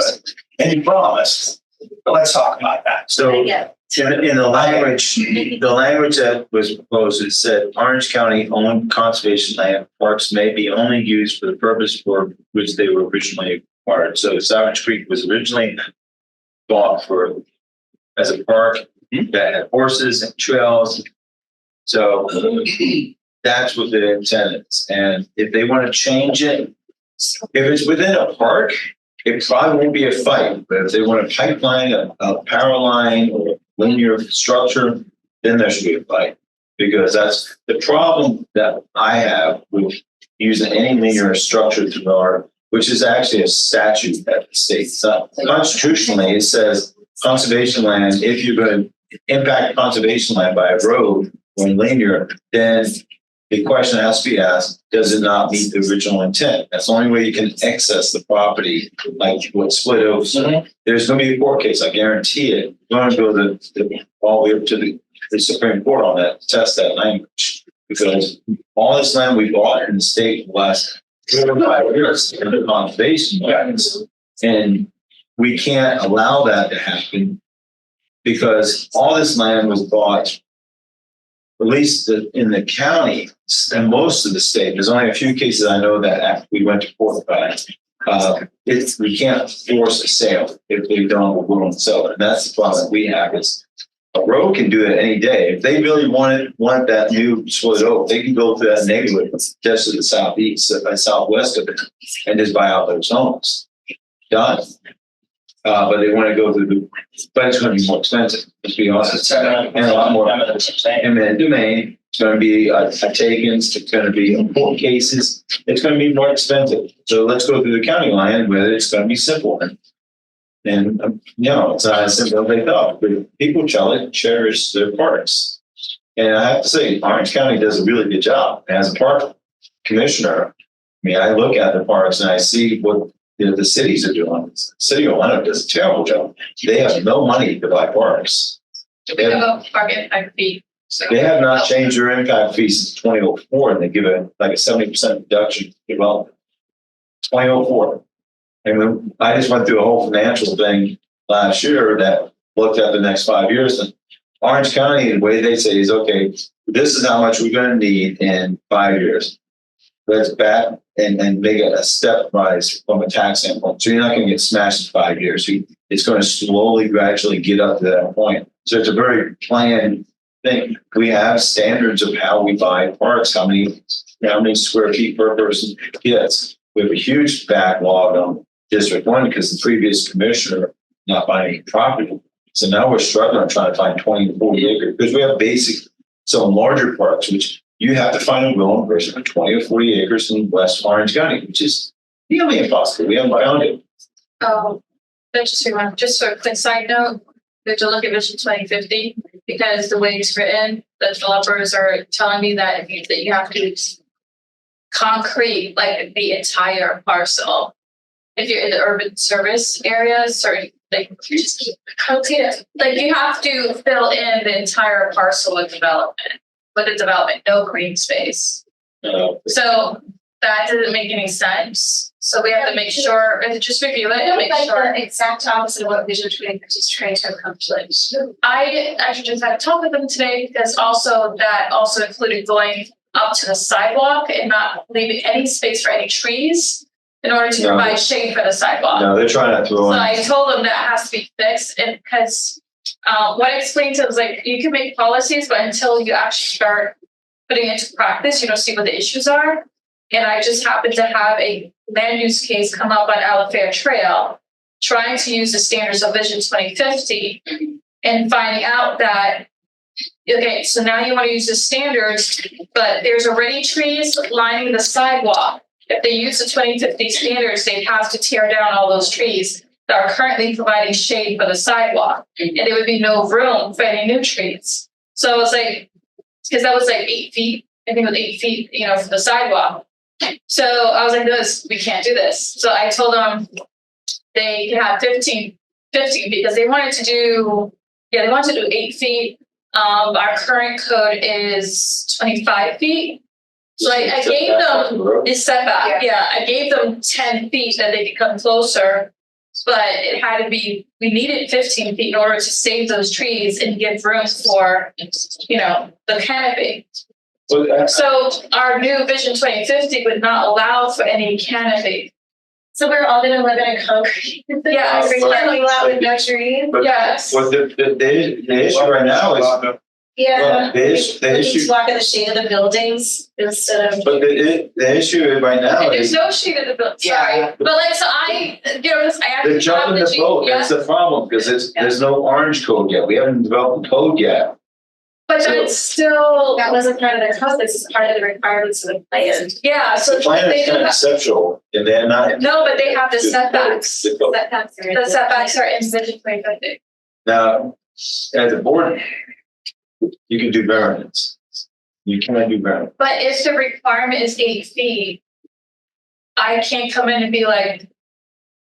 and you promised. But let's talk about that. so Yeah. in the language that was proposed, it said Orange County owned conservation land parks may be only used for the purpose for which they were originally acquired. So Savage Creek was originally bought as a park that had horses and trails. So that's what the intent is. And if they want to change it, if it's within a park, it probably won't be a fight. But if they want a pipeline, a power line, or linear structure, then there should be a fight. Because that's the problem that I have with using any linear structure through our, which is actually a statute at the state. So constitutionally, it says conservation land, if you're going to impact conservation land by a road or linear, then the question has to be asked, does it not meet the original intent? That's the only way you can access the property, like what Split Oaks. There's going to be a court case, I guarantee it. You're going to go all the way up to the Supreme Court on that, to test that language. Because all this land we bought in the state last 5 years under conservation lands, and we can't allow that to happen because all this land was bought, at least in the county and most of the state. There's only a few cases I know that after we went to court about it, we can't force a sale if they don't go and sell it. And that's the problem that we have is a road can do it any day. If they really want that new Split Oak, they can go to that neighborhood just to the southeast, southwest of it, and just buy out those homes. Done. But they want to go through but it's going to be more expensive, let's be honest. And a lot more eminent domain. It's going to be a takings. It's going to be important cases. It's going to be more expensive. So let's go through the county line where it's going to be simple. And it's not as simple as they thought. But people cherish their parks. And I have to say, Orange County does a really good job. As a park commissioner, I look at the parks and I see what the cities are doing. The city of Atlanta does a terrible job. They have no money to buy parks. We have a park impact fee. So They have not changed their impact fee since 2004, and they give it like a 70% reduction to development. 2004. And I just went through a whole financial thing last year that looked at the next 5 years. And Orange County, the way they say is, okay, this is how much we're going to need in 5 years. Let's back and make it a step rise from a tax standpoint. So you're not going to get smashed in 5 years. It's going to slowly, gradually get up to that point. So it's a very planned thing. We have standards of how we buy parks, how many square feet per person gets. We have a huge backlog on District 1 because the previous commissioner not buying any property. So now we're struggling trying to find 20 to 40 acres because we have some larger parks, which you have to find a willing person for 20 or 40 acres in West Orange County, which is nearly impossible. We haven't found it. Just for a quick side note, we have to look at Vision 2050 because the way it's written, the developers are telling me that it means that you have to concrete like the entire parcel. If you're in the urban service areas, or like you have to fill in the entire parcel with development, no green space. So that doesn't make any sense. So we have to make sure and just review it and make sure. The exact opposite of what Vision 2050 is trying to accomplish. I actually just had a talk with them today because that also included going up to the sidewalk and not leaving any space for any trees in order to No. provide shade for the sidewalk. No, they're trying to throw So in. I told them that has to be fixed, and because what I explained to them was like, you can make policies, but until you actually start putting it into practice, you don't see what the issues are. And I just happened to have a land use case come up on Alafair Trail, trying to use the standards of Vision 2050 and finding out that, okay, so now you want to use the standards, but there's already trees lining the sidewalk. If they use the 2050 standards, they'd have to tear down all those trees that are currently providing shade for the sidewalk. And there would be no room for any new trees. So I was like, because that was like 8 feet, I think it was 8 feet, for the sidewalk. So I was like, we can't do this. So I told them they could have 15 because they wanted to do 8 feet. Our current code is 25 feet. So I gave them this setback. Yeah, I gave them 10 feet that they could come closer, but it had to be, we needed 15 feet in order to save those trees and give room for, the canopy. So our new Vision 2050 would not allow for any canopy. So we're all gonna live in a concrete. Yes. We can't go out with no trees. But- Yes. Well, the issue right now is, Yeah. well, the issue, To walk in the shade of the buildings instead of. but the issue right now And there's is no shade of the building, sorry. Yeah. But like, so I they're actually have jumping the the boat. That's GPS, the problem, because there's no orange code yet. We haven't developed the code yet. but that's still, That wasn't part of their code, this is part of the requirements of the plan. yeah, so The plan they is do kind of have, conceptual, and they're not. no, but they have the setbacks. Setbacks are in The setbacks are in Vision 2050. Now, as a board, you can do variance. You cannot do variance. But if the requirement is 8 feet, I can't come in and be like,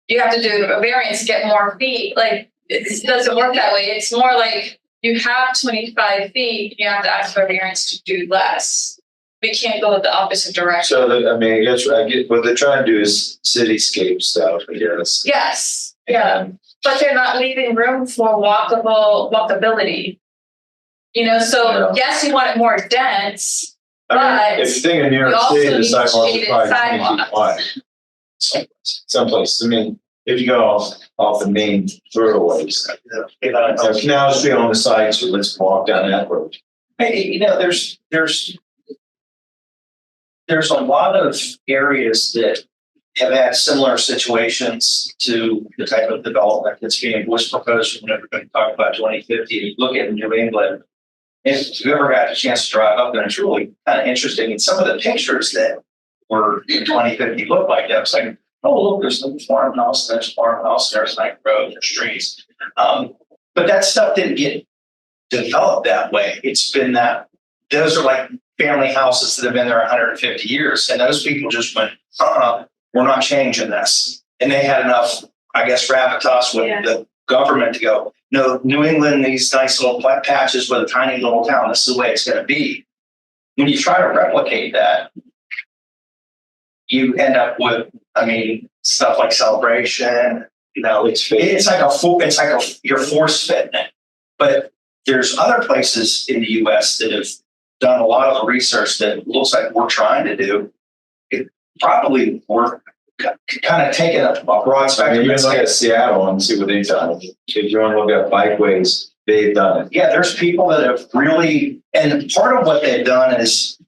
you have to do a variance to get more feet. Like, it doesn't work that way. It's more like you have 25 feet, you have to ask for a variance to do less. We can't go the opposite direction. So, I guess I get what they're trying to do is cityscape stuff, I guess. Yes, yeah, but they're not leaving room for walkability. So Yeah. yes, you want it more dense, I mean, but if you think of New you York also City, the need sidewalks are shaded probably 20 feet sidewalks. wide. Someplace, I mean, if you go off the main thoroughways. Canal Street on the side, so let's walk down that road. Hey, there's a lot of areas that have had similar situations to the type of development that's being proposed when everybody talk about 2050. You look at New England, if you ever got a chance to drive up there, it's really kind of interesting. And some of the pictures that were in 2050 look like that. It's like, oh, look, there's a farmhouse, there's like road, there's trees. But that stuff didn't get developed that way. It's been that those are like family houses that have been there 150 years. And those people just went, we're not changing this. And they had enough, I guess, gravitas with the government to go, no, New England, these nice little patches with a tiny little town, this is the way it's going to be. When you try to replicate that, you end up with, stuff like Celebration, it's like you're force fitting it. But there's other places in the US that have done a lot of the research that looks like we're trying to do. It probably we're kind of taking a broad I spectrum. mean, you can look at Seattle and see what they've done. If you want to look at bikeways, they've done it. Yeah, there's people that have really, and part of what they've done is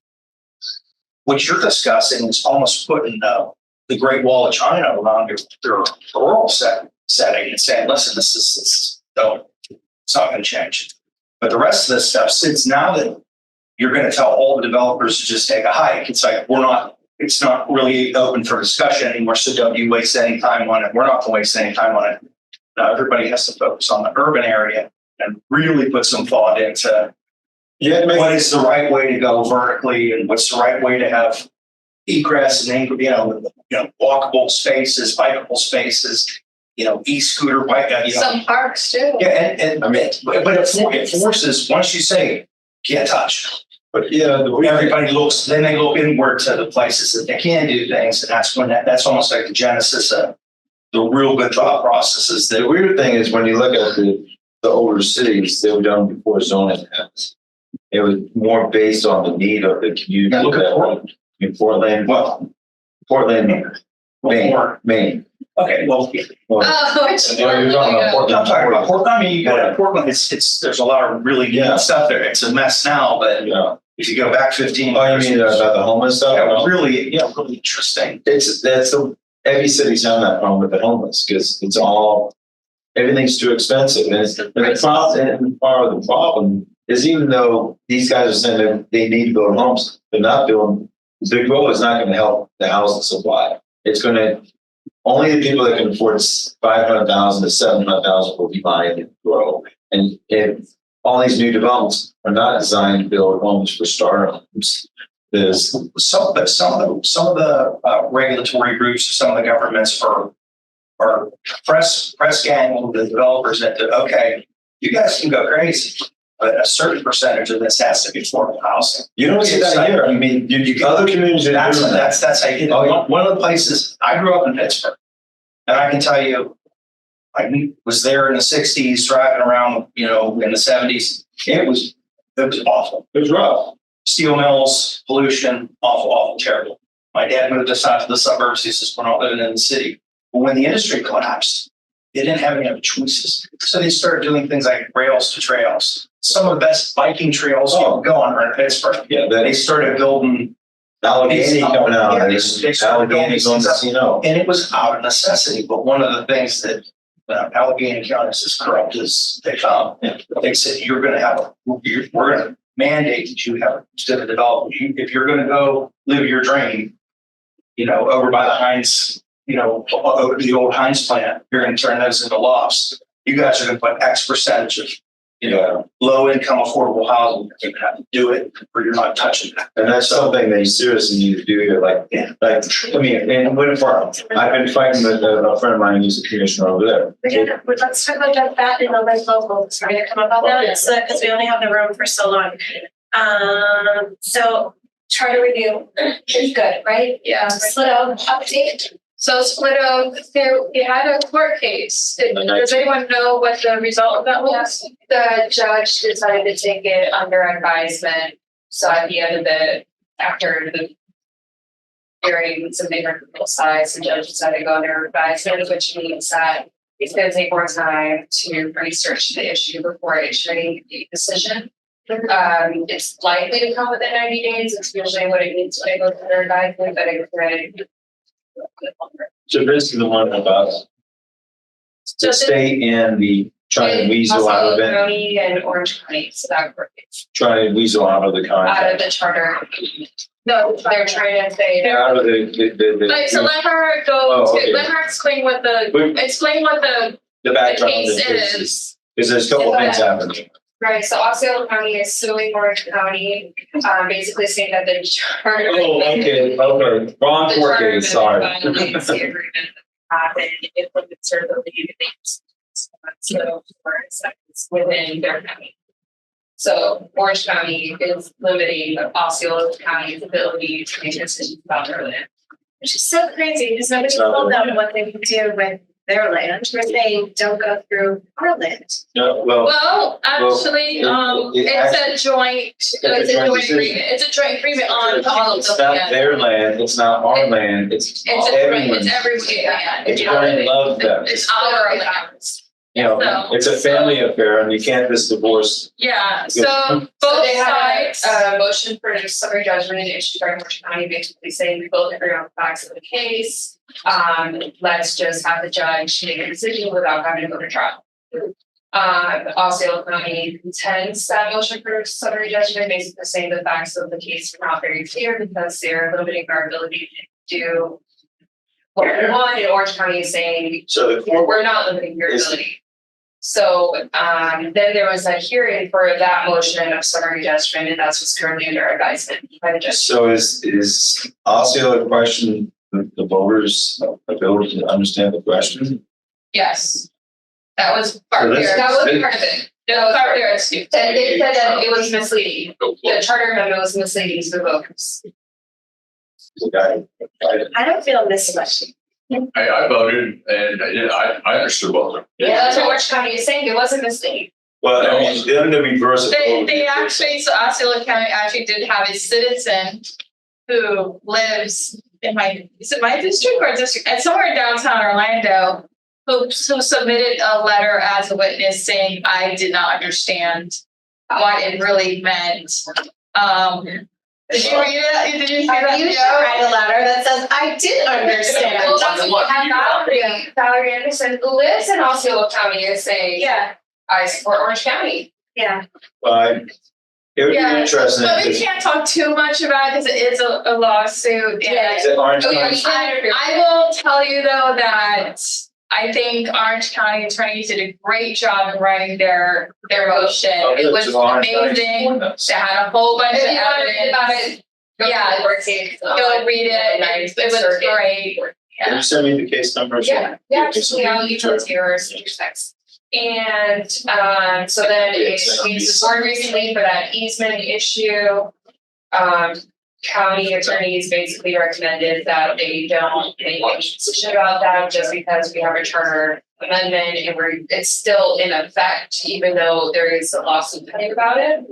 what you're discussing is almost putting the Great Wall of China around their rural setting and saying, listen, this is it's not going to change. But the rest of this stuff, since now that you're going to tell all the developers to just take a hike, it's like it's not really open for discussion anymore. So don't you waste any time on it. We're not going to waste any time on it. Now everybody has to focus on the urban area and really put some thought into what is the right way to go vertically and what's the right way to have egress and walkable spaces, bikeable spaces, e-scooter bike. Some parks too. Yeah, but it forces, once you say can't touch, but everybody looks, then they look inward to the places that they can do things, and that's when that's almost like the genesis of the real good thought processes. The weird thing is when you look at the older cities, they were done before zoning happened. It was more based on the need of the community. Yeah, look at Portland. In Portland, Well, Portland, Maine. okay, well, Oh, you're talking about Portland. I'm talking about Portland. I mean, you go to Portland, it's, there's a lot of really Yeah. good stuff there. It's a mess now, but Yeah. if you go back 15 Oh, you years. mean about the homeless stuff? Yeah, really interesting. Every city's having that problem with the homeless because it's all, everything's too expensive. And it's, and the problem, and part of the problem is even though these guys are saying that they need to build homes, they're not doing, the goal is not going to help the housing supply. It's going to, only the people that can afford 500,000 to 700,000 will be buying and grow. And if all these new developments are not designed to build homes for starter homes, there's Some of the regulatory groups, some of the governments are press gang the developers into, okay, you guys can go crazy, but a certain percentage of this has to be affordable housing. you don't see that here. I mean, other communities are That's doing that. that's how you get it. Oh, yeah. One of the places I grew up in Pittsburgh, and I can tell you, I was there in the '60s, driving around, in the '70s. It was awful. It was rough. Steel mills, pollution, awful, terrible. My dad moved us out to the suburbs. He says, we're not living in the city. But when the industry collapsed, they didn't have any other choices. So they started doing things like rails to trails. Some of the best biking trails you can go on are in Pittsburgh. Yeah, They started building, Allegheny coming out. Yeah, and they started building Allegheny's on these the up. casino. and it was out of necessity. But one of the things that Allegheny County is as corrupt as they come, they said, we're going to mandate that you have to develop. If you're going to go live your dream, over by the Heinz, over to the old Heinz plant, you're going to turn those into lofts. You guys are going to put X percentage of, low income affordable housing. You're going to have to do it, or you're not touching that. And that's something they seriously need to do here. I mean, in Winter Farm, I've been fighting with a friend of mine who's a commissioner over there. Let's talk about that in the live locals. We're gonna come up on that, because we only have the room for so long. So charter review is good, right? Yeah. Split out update. So Split Oak, we had a court case. Does anyone know what the result of that was? The judge decided to take it under advisement. So at the end of after the hearing, some different both sides, the judge decided to go under advisement, which means that it's going to take more time to research the issue before issuing a decision. It's likely to come within 90 days. It's usually what it means when it goes under advisement, but it could. So this is the one about the state and the trying to weasel out of it, County and Orange County, so that court case. trying to weasel out of the Out of contract. the charter. No, they're trying to say. Out of the. Like, so let her go, Oh, okay. let her explain what the background case of this is. because there's a couple things happening. Right, so Osceola County is suing Orange County, basically saying that the charter. Oh, okay, wrong The court charter case, sorry. violates the agreement that happened, it limits their ability to make so for seconds within their county. So Orange County is limiting Osceola County's ability to make decisions about their land. Which is so crazy, because nobody told them what they could do with their land. We're saying, don't go through our land. No, well, Well, actually, it's a joint decision. agreement. It's a joint agreement on all of it's them. not their land, it's not our land, it's everyone's. It's going to love them. It's our land. It's a family affair and you can't just divorce. Yeah, so So both they had sides. a motion for summary judgment issued by Orange County, basically saying we both agree on the facts of the case. Let's just have the judge make a decision without having to go to trial. Osceola County contends that motion for summary judgment, basically saying the facts of the case are not very clear because they're limiting our ability to do what we want, and Orange County is saying So the court, we're not limiting your ability. So then there was a hearing for that motion of summary judgment, and that's what's currently under advisement by the judge. so is Osceola question the voters' ability to understand the question? Yes. That was part So of it. this- That was part of it. That was part of it. And they said that it was misleading. The charter amendment was misleading to the voters. The guy, I don't feel misled. I voted and I understood both of them. Yeah, that's what Orange County is saying. It wasn't misleading. Well, I mean, then the reverse. They actually, so Osceola County actually did have a citizen who lives in is it my district or district? And somewhere downtown Orlando, who submitted a letter as a witness saying, I did not understand what it really meant. Did you read it? Did you see that? You should write a letter that says, I did understand. Well, that's what Valerie Anderson, who lives in Osceola County, is saying, Yeah. I support Orange County. Yeah. But it would be Yeah. interesting. But we can't talk too much about it because it is a lawsuit. And Is it Orange Oh, yeah, County? I will tell you though that I think Orange County attorneys did a great job in writing their motion. Oh, It was it's Orange County. amazing. They had a whole bunch If of you want to read about evidence. it, go Yeah. to the court case. Go read it. It was great. Can you send me the case numbers? Yeah, just, I'll email it to yours, your text. And, so then it's more recently for that easement issue. County attorneys basically recommended that they don't make any decision about that just because we have a charter amendment and it's still in effect, even though there is a lawsuit pending about it.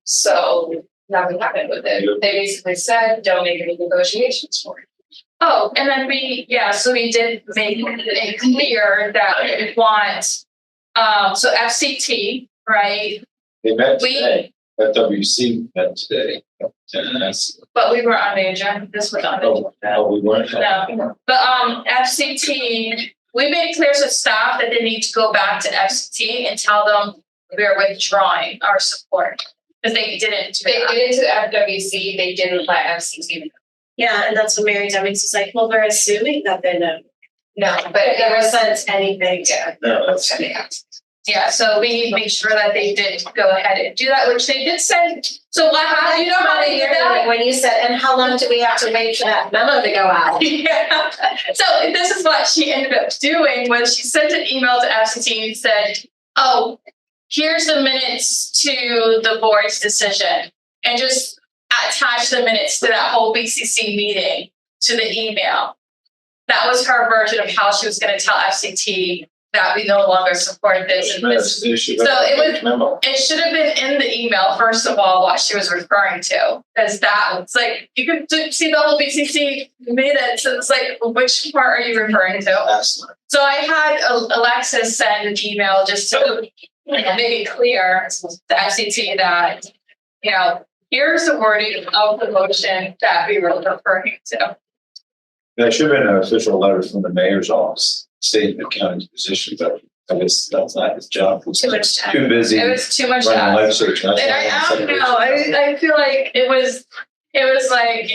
So nothing happened with it. They basically said, don't make any negotiations for it. Oh, and then so we did make it clear that we want, so FCT, right? They met We- today. FWC met today. But we were on the agenda. This was on the agenda. Oh, we weren't. No, but FCT, we made clear to staff that they need to go back to FCT and tell them we're withdrawing our support because they didn't do They that. did it to FWC, they didn't let FCC. Yeah, and that's when Mary Demings was like, well, we're assuming that they know. No, but But it there was, wasn't anything. yeah. No, that's. Yeah, so we need to make sure that they did go ahead and do that, which they did say. So what happened? You know how they did that? When you said, and how long do we have to wait for that memo to go out? Yeah. So this is what she ended up doing was she sent an email to FCT and said, oh, here's the minutes to the board's decision, and just attach the minutes to that whole BCC meeting to the email. That was her version of how she was going to tell FCT that we no longer support this. And this. So It should have been in the email, first of all, what she was referring to, because that was like, you could see the whole BCC minutes. It's like, which part are you referring to? So I had Alexis send an email just to make it clear to FCT that, here's the wording of the motion that we were referring to. There should have been an official letter from the mayor's office stating the county's position, but I guess that's not his job. Too much time. Too busy. It was too much. Running legislature. And I don't know. I feel like it was like,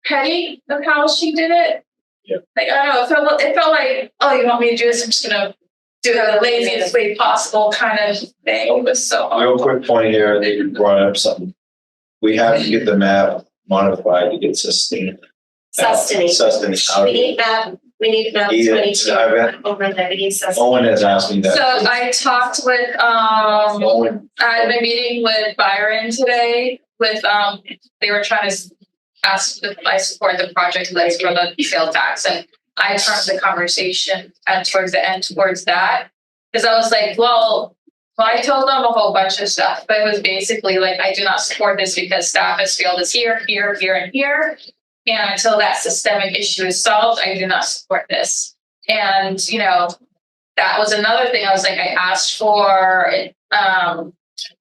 petty of how she did it. Yeah. Like, I don't know, it felt like, oh, you want me to do this? I'm just gonna do it the laziest way possible kind of thing. It was so hard. Real quick point here, they brought up something. We have to get the map modified to get sustained. Sustenance. Out We of need it. map, we need map Yeah, 22 I bet. over there, we need sustenance. Owen has asked me that. So I talked with, Owen, I had a meeting with Byron today with, they were trying to ask if I support the project list for the sale tax, and I turned the conversation towards the end towards that. Cause I was like, well, I told them a whole bunch of stuff, but it was basically like, I do not support this because staff has failed us here, here, here, and here. And until that systemic issue is solved, I do not support this. And, that was another thing. I was like, I asked for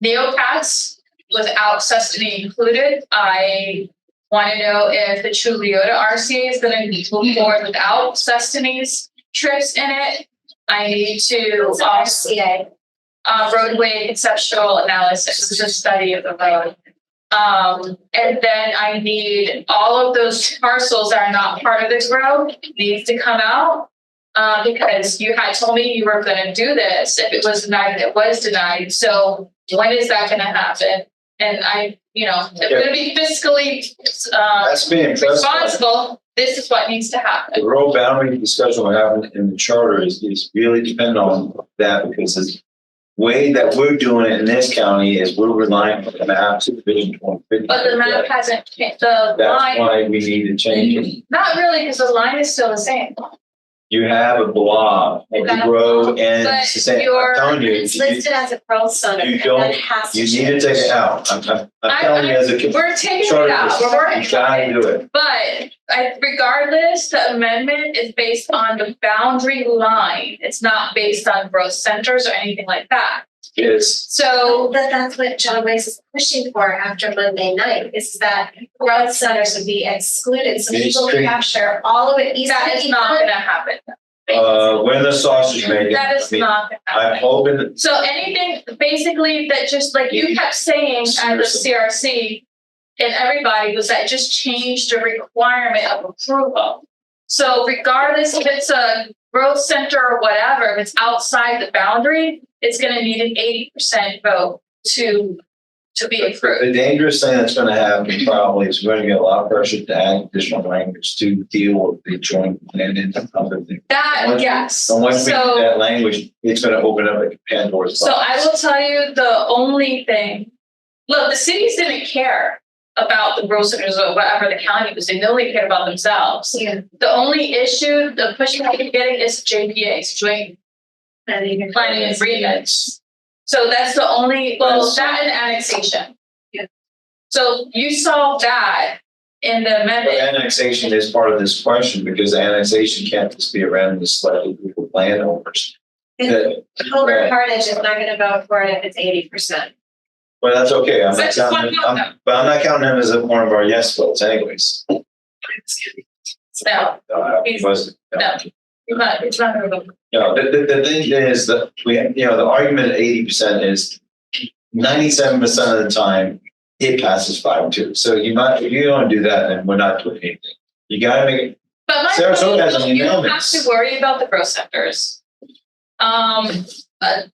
neopats without custody included. I want to know if the True Leota RCA is going to move forward without Sestini's trips in it. I need to RCA. roadway conceptual analysis, which is a study of the road. And then I need all of those parcels that are not part of this road needs to come out. Because you had told me you were going to do this. If it was denied, it was denied. So when is that going to happen? And if we're going to be fiscally that's being impressed. responsible, this is what needs to happen. The road boundary discussion we're having in the charter is really dependent on that, because the way that we're doing it in this county is we're relying on the map supervision 2050. But the map hasn't changed. The That's line, why we need to change it. not really, because the line is still the same. You have a blob of the grow and But it's the same, your- I'm telling you, It's listed as a growth center. You and don't- that has to you need to take it out. I'm telling you as a. We're taking Sure, it out. We're working You gotta on it. do it. But regardless, the amendment is based on the boundary line. It's not based on growth centers or anything like that. It's, So But that's what John Wicks is pushing for after Monday night, is that growth centers would be excluded, so It's people true. capture all of it. that is not gonna happen. when the sausage making. That is not gonna I'm happen. hoping, So anything basically that just like you kept saying at the CRC and everybody was that just changed the requirement of approval. So regardless if it's a growth center or whatever, if it's outside the boundary, it's gonna need an 80% vote to be approved. the dangerous thing that's gonna happen probably is we're gonna get a lot of pressure to add additional language to deal with the joint plan and other things. That, Once- yes. And once we do So, that language, it's gonna open up a Pandora's so box. I will tell you the only thing, look, the cities didn't care about the growth centers or whatever the county was doing. They only cared about themselves. Yeah. The only issue, the pushback you're getting is JPAs, joint planning agreements. So that's the only, well, that and annexation. Yeah. So you solved that in the But amendment. annexation is part of this question because annexation can't just be around the slightly group of landowners. That- Homer Cartage is not gonna vote for it if it's 80%. Well, that's okay. I'm not That's just counting, one vote, but I'm not counting him as one of our yes votes anyways. No, He wasn't. No. it's not gonna vote. No, the thing is that the argument at 80% is 97% of the time it passes 5-2. So if you don't do that, then we're not doing anything. You gotta make it. But my Sarasota point has is, an you don't have unanimous. to worry about the growth centers. But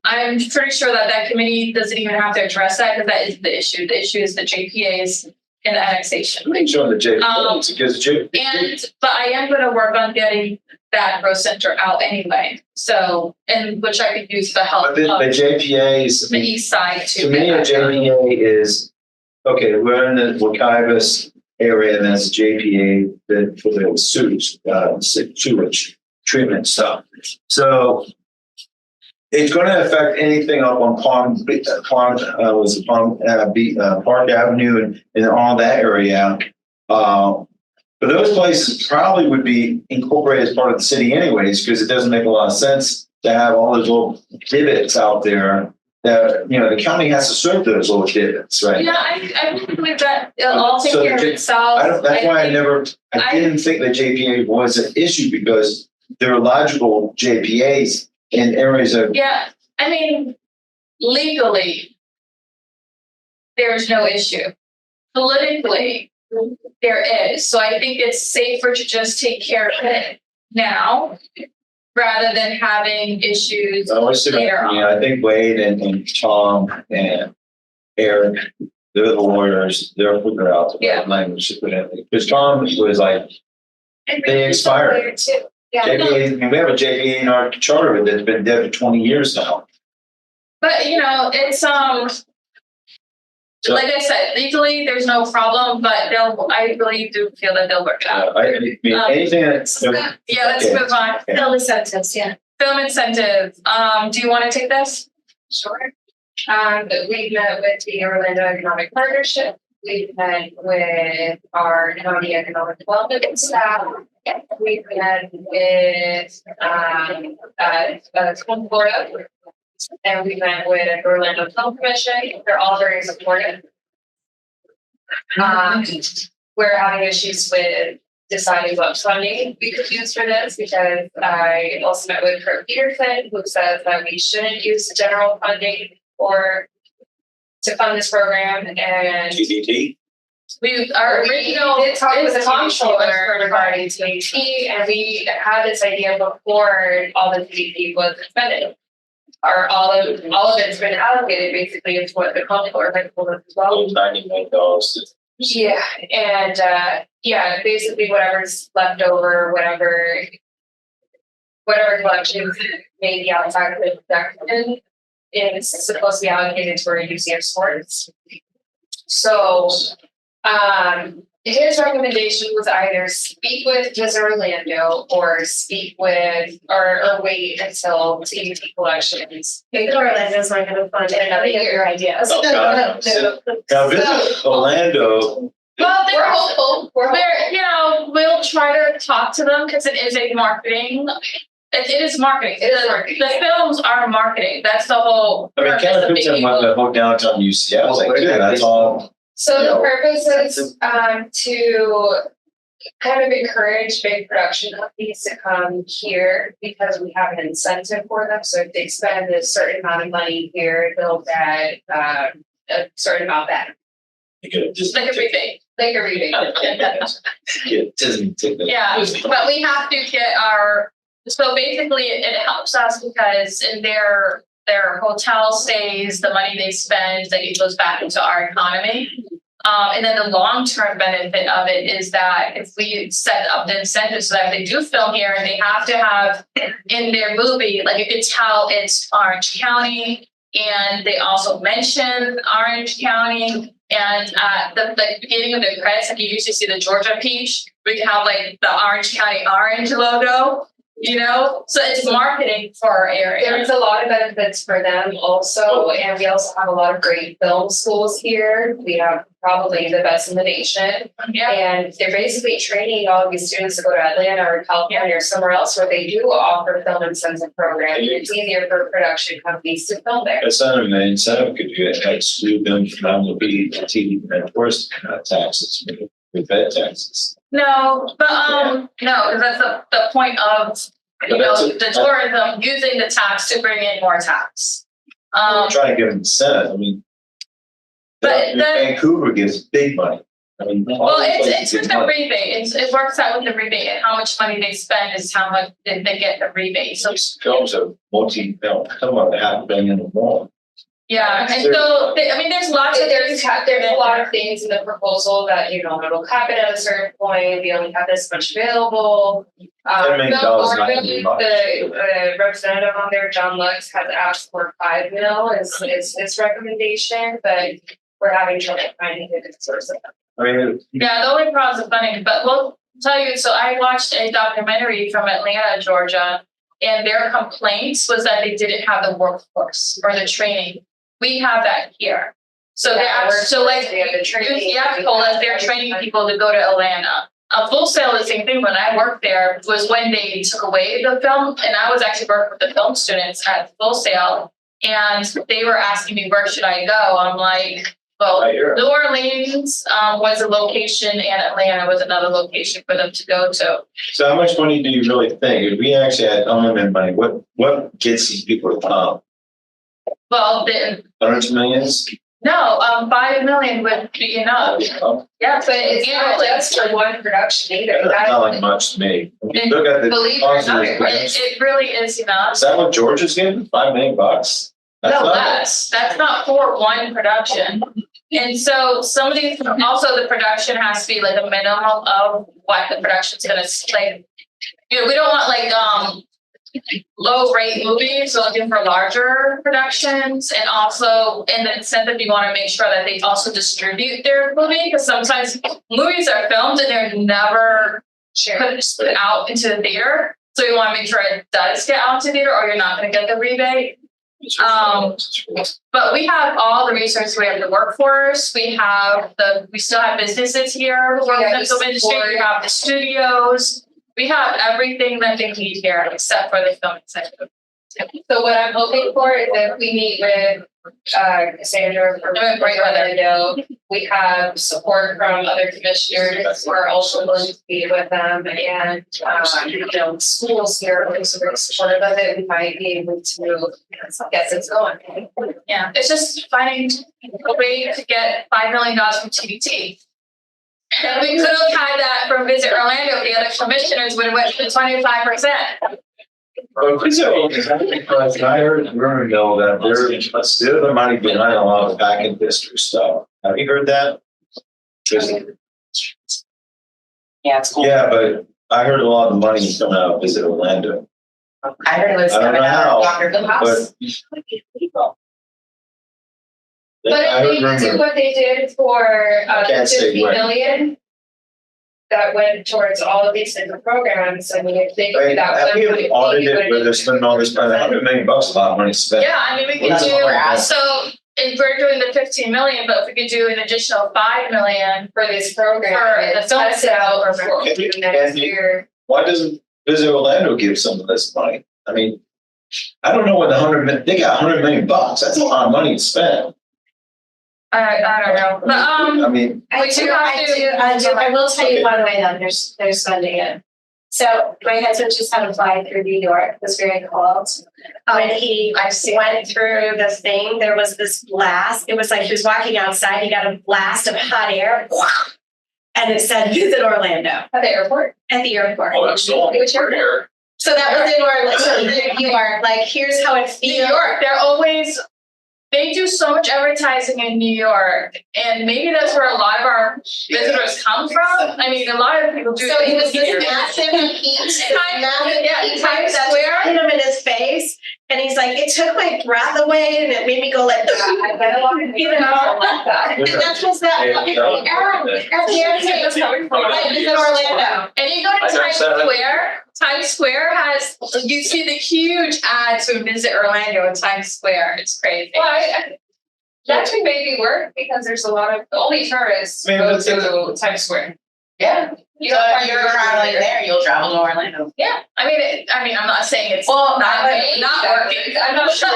I'm pretty sure that committee doesn't even have to address that because that is the issue. The issue is the JPAs and the annexation. Make sure the J because But I am going to work on getting that growth center out anyway. So, and which I could use the help but the of JPAs. the east side too. To me, a JPA is, okay, we're in the Wakibus area and there's a JPA that for the sewage treatment stuff. So it's going to affect anything up on Park Avenue and all that area. But those places probably would be incorporated as part of the city anyways, because it doesn't make a lot of sense to have all those little divots out there that, the county has to serve those little divots, right? Yeah, I really believe that it'll all take So care of the- itself. That's why I I- didn't think that JPA was an issue because there are logical JPAs in areas of, Yeah, I mean, legally, there's no issue. Politically, there is. So I think it's safer to just take care of it now rather than having issues. I think Wade and Tom and Eric, they're the lawyers, they'll figure out the Yeah. right language to put in. Because Tom was like, they expired. Too. Yeah. JPA, we have a JPA in our charter that's been dead for 20 years now. But it's So- like I said, legally there's no problem, but I really do feel that they'll work out. I mean, anything that's. Yeah, let's Okay. move on. Film incentives, yeah. Film incentive. Do you want to take this? Sure. We met with the Orlando Economic Partnership. We met with our county economic development staff. We met with school board, and we met with Orlando Film Commission. They're all very supportive. We're having issues with deciding what funding we could use for this because I also met with Kurt Peterson, who says that we shouldn't use general funding to fund this program. And TDT. We did talk with the comptroller comptroller regarding TDT, and we had this idea before all the TDT was expended. Or all of it's been allocated basically into what the comptroller had told us as well. $99. Yeah, and basically whatever's left over, whatever collections may be outside of the production is supposed to be allocated to our UCF sports. So his recommendation was either speak with Visit Orlando or speak with, or wait until TBT collections. Orlando's not gonna fund Get another year ideas. Oh, God. Now, visit Orlando, Well, We're hopeful, we'll try to talk to them because it is a marketing. It is marketing. It is marketing. The films are marketing. That's the whole. I mean, purpose kind of of put being them on able- the whole downtown UC. I was like, dude, that's all. So Yeah. the purpose is to kind of encourage big production companies to come here because we have an incentive for them. So if they spend a certain amount of money here, they'll get a certain amount back, Just like a rebate. like a rebate. Get Disney ticket. Yeah, but we have to get so basically it helps us because in their hotel stays, the money they spend, like it goes back into our economy. And then the long-term benefit of it is that if we set up the incentives so that they do film here and they have to have in their movie, like you could tell it's Orange County, and they also mention Orange County. And at the beginning of the credits, like you usually see the Georgia peach, we can have like the Orange County orange logo, so it's marketing for our area. There's a lot of benefits for them also, and we also have a lot of great film schools here. We have probably the best in the nation. Yeah. And they're basically training all of these students to go to Atlanta or California or somewhere else where they do offer film incentive programs. It's easier for production companies to film there. That's not an incentive, could you exclude them from the TV and tourist taxes, with bed taxes? No, but no, because that's the point of the tourism using the tax to bring in more tax. I'm trying to give them incentive, I mean. But Vancouver gives big money. I mean. all Well, the it's places with give the money. rebate. It works out with the rebate, and how much money they spend is how much they get the rebate. So These films are multi-film, some of them have been in the mall. yeah, and so there's lots of There's things. a lot of things in the proposal that, it'll cap it at a certain point, we only have this much available. $10 million Bill is not gonna Morgan, be much. the representative on there, John Lux, has asked for 5 mil is his recommendation, but we're having trouble finding a good source of that. I mean, Yeah, the only problem is the funding, but we'll tell you, so I watched a documentary from Atlanta, Georgia, and their complaints was that they didn't have the workforce or the training. We have that here. So Yeah, they're actually, so like, we have the training. UCF told us they're training people to go to Atlanta. Full Sail, the same thing, when I worked there, was when they took away the film, and I was actually working with the film students at Full Sail, and they were asking me, where should I go? I'm like, well, right here. New Orleans was a location and Atlanta was another location for them to go to. So how much money do you really think? If we actually had unlimited money, what gets these people to come? Well, then, Hundreds of millions? no, 5 million would be enough. Oh, Yeah, But it's not just for one production either. that doesn't sound like much to me. If you look at the Believe it or cost of not, this place, it really is enough. is that what Georgia's getting? $5 million? That's No not- less. That's not for one production. And so some of these, also the production has to be like a minimum of what the production's gonna like. We don't want like low rate movies, we're looking for larger productions, and also in the incentive you want to make sure that they also distribute their movie, because sometimes movies are filmed and they're never put out into the theater. So you want to make sure it does get out to theater or you're not gonna get the rebate. But we have all the resources. We have the workforce. We still have businesses here who work in the film industry. We have the studios. We have everything that they need here except for the film incentive. So what I'm hoping for is if we meet with Cassandra from Orlando, we have support from other commissioners who are also willing to be with them, and schools here are also very supportive of it. We might be able to get this going. Yeah, it's just finding a way to get $5 million from TBT. And we could have had that from Visit Orlando. The other commissioners would have went to 25%. I heard rumor mill that there's the money behind a lot of back in district stuff. Have you heard that? Yeah, it's cool. Yeah, but I heard a lot of money coming out of Visit Orlando. I heard it was I don't coming know out how, of Dr. Phil House. But I if heard they do rumor. what they did for I the can't say 50 where. million, that went towards all of these different programs. I mean, if they could do that. Have you 1.8, audited where they're spending all this money? $100 million, a lot of money to spend. Yeah, I mean, we could That's what we're do, asking. so if we're doing the 15 million, but if we could do an additional 5 million For this program. for and the film test it out sale. for Can you- next can you- year. Why doesn't Visit Orlando give some of this money? I mean, I don't know what they got $100 million. That's a lot of money to spend. I don't know, but I mean, We do have to- I will tell you one way that they're spending it. So my husband just had a flight through New York, it was very cold. When he went through the thing, there was this blast. It was like he was walking outside, he got a blast of hot air. And it said, visit Orlando At the airport. at the airport. Oh, that's still Which pretty here. So that was in Orlando, so there you are, like, here's how it New feels. York, they do so much advertising in New York, and maybe that's where a lot of our visitors come from. I mean, a lot of people do. So it was this here. massive heat, Yeah, Times that Square. hit him in his face, and he's like, it took my breath away, and it made me go like, you know. And that's what's that, at the airport, like, it's in Orlando. And you go to I never Times said that. Square. Times Square has, you see the huge ads to visit Orlando in Times Square. It's crazy. Well, that could maybe work because there's a lot of, only tourists Man, go but to Times Square. Yeah. You So don't if find you're your traveling there, you'll travel to Orlando. Yeah, I mean, I'm not saying it's Well, not working. I'm not sure.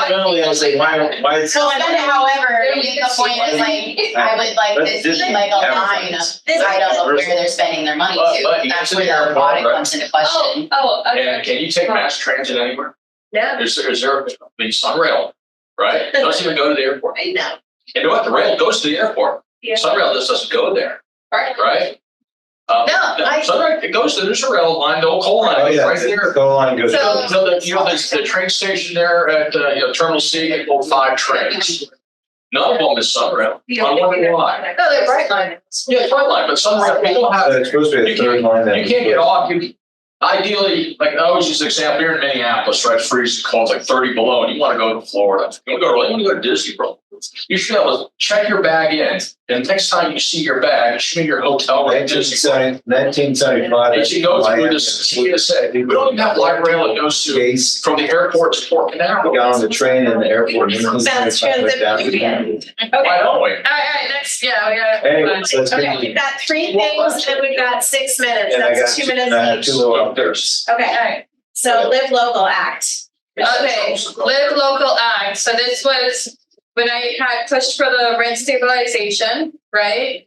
Generally, I was like, why is So spend it however, I think the point is like, I would like But this, this- like a line of items of where they're spending their money But to. you That's can where see the airport, audit right? comes into question. And can you take mass transit anywhere? No, Is there, I mean, Sunrail, right? Doesn't even go to the airport. I know. And you know what? The rail goes to the airport. Yeah. Sunrail just doesn't go there, Right. right? I- Sunrail, it goes to, there's a rail line, the old coal line, Oh, yeah, right there. go on, go. So- So the train station there at, Terminal C, they pull 5 trains. None of them is Sunrail. I wonder why. No, they're bright line. Yeah, front line, but Sunrail, people have, It's supposed to be a third line. you can't get off, ideally, like, I always use an example, here in Minneapolis, right, it's freezing cold, it's like 30 below, and you wanna go to Florida, you wanna go to Disney World. You should be able to check your bag in, and next time you see your bag, it should be in your hotel room. 1975. You should go through this TSA, we don't even have light rail that goes to, Case, from the airport to Port Canaveral. got on the train in the airport. That's transit. Why don't we? All right, next, yeah, we got. Anyway, so let's Okay, get. we've got 3 things and we've got 6 minutes, And I got that's 2 minutes I have each. 2 little up there. All Okay, right. so Live Local Act. Okay, Live Local Act. So this was when I had pushed for the rent stabilization, right?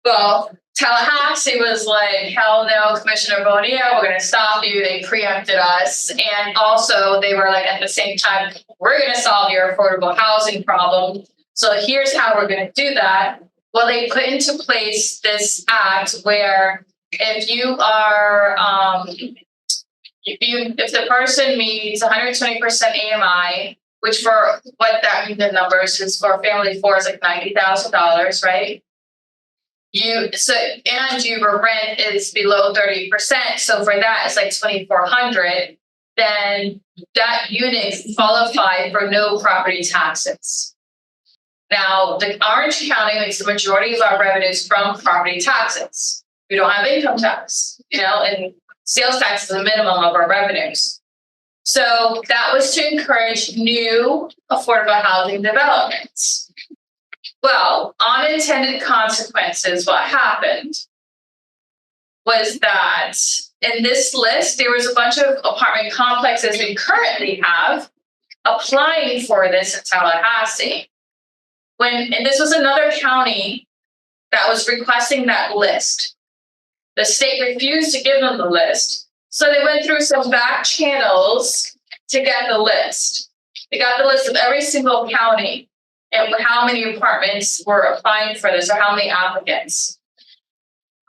Well, Tallahassee was like, hell no, Commissioner Bonilla, we're gonna stop you. They preempted us. And also they were like, at the same time, we're gonna solve your affordable housing problem. So here's how we're gonna do that. Well, they put into place this act where if you are, if the person meets 120% AMI, which for what that means in numbers is for family of 4 is like $90,000, right? And your rent is below 30%. So for that, it's like 2,400. Then that unit qualified for no property taxes. Now, the Orange County makes the majority of our revenues from property taxes. We don't have income tax, and sales tax is the minimum of our revenues. So that was to encourage new affordable housing developments. Well, unintended consequences, what happened was that in this list, there was a bunch of apartment complexes we currently have applying for this in Tallahassee. And this was another county that was requesting that list. The state refused to give them the list. So they went through some back channels to get the list. They got the list of every single county and how many apartments were applying for this or how many applicants.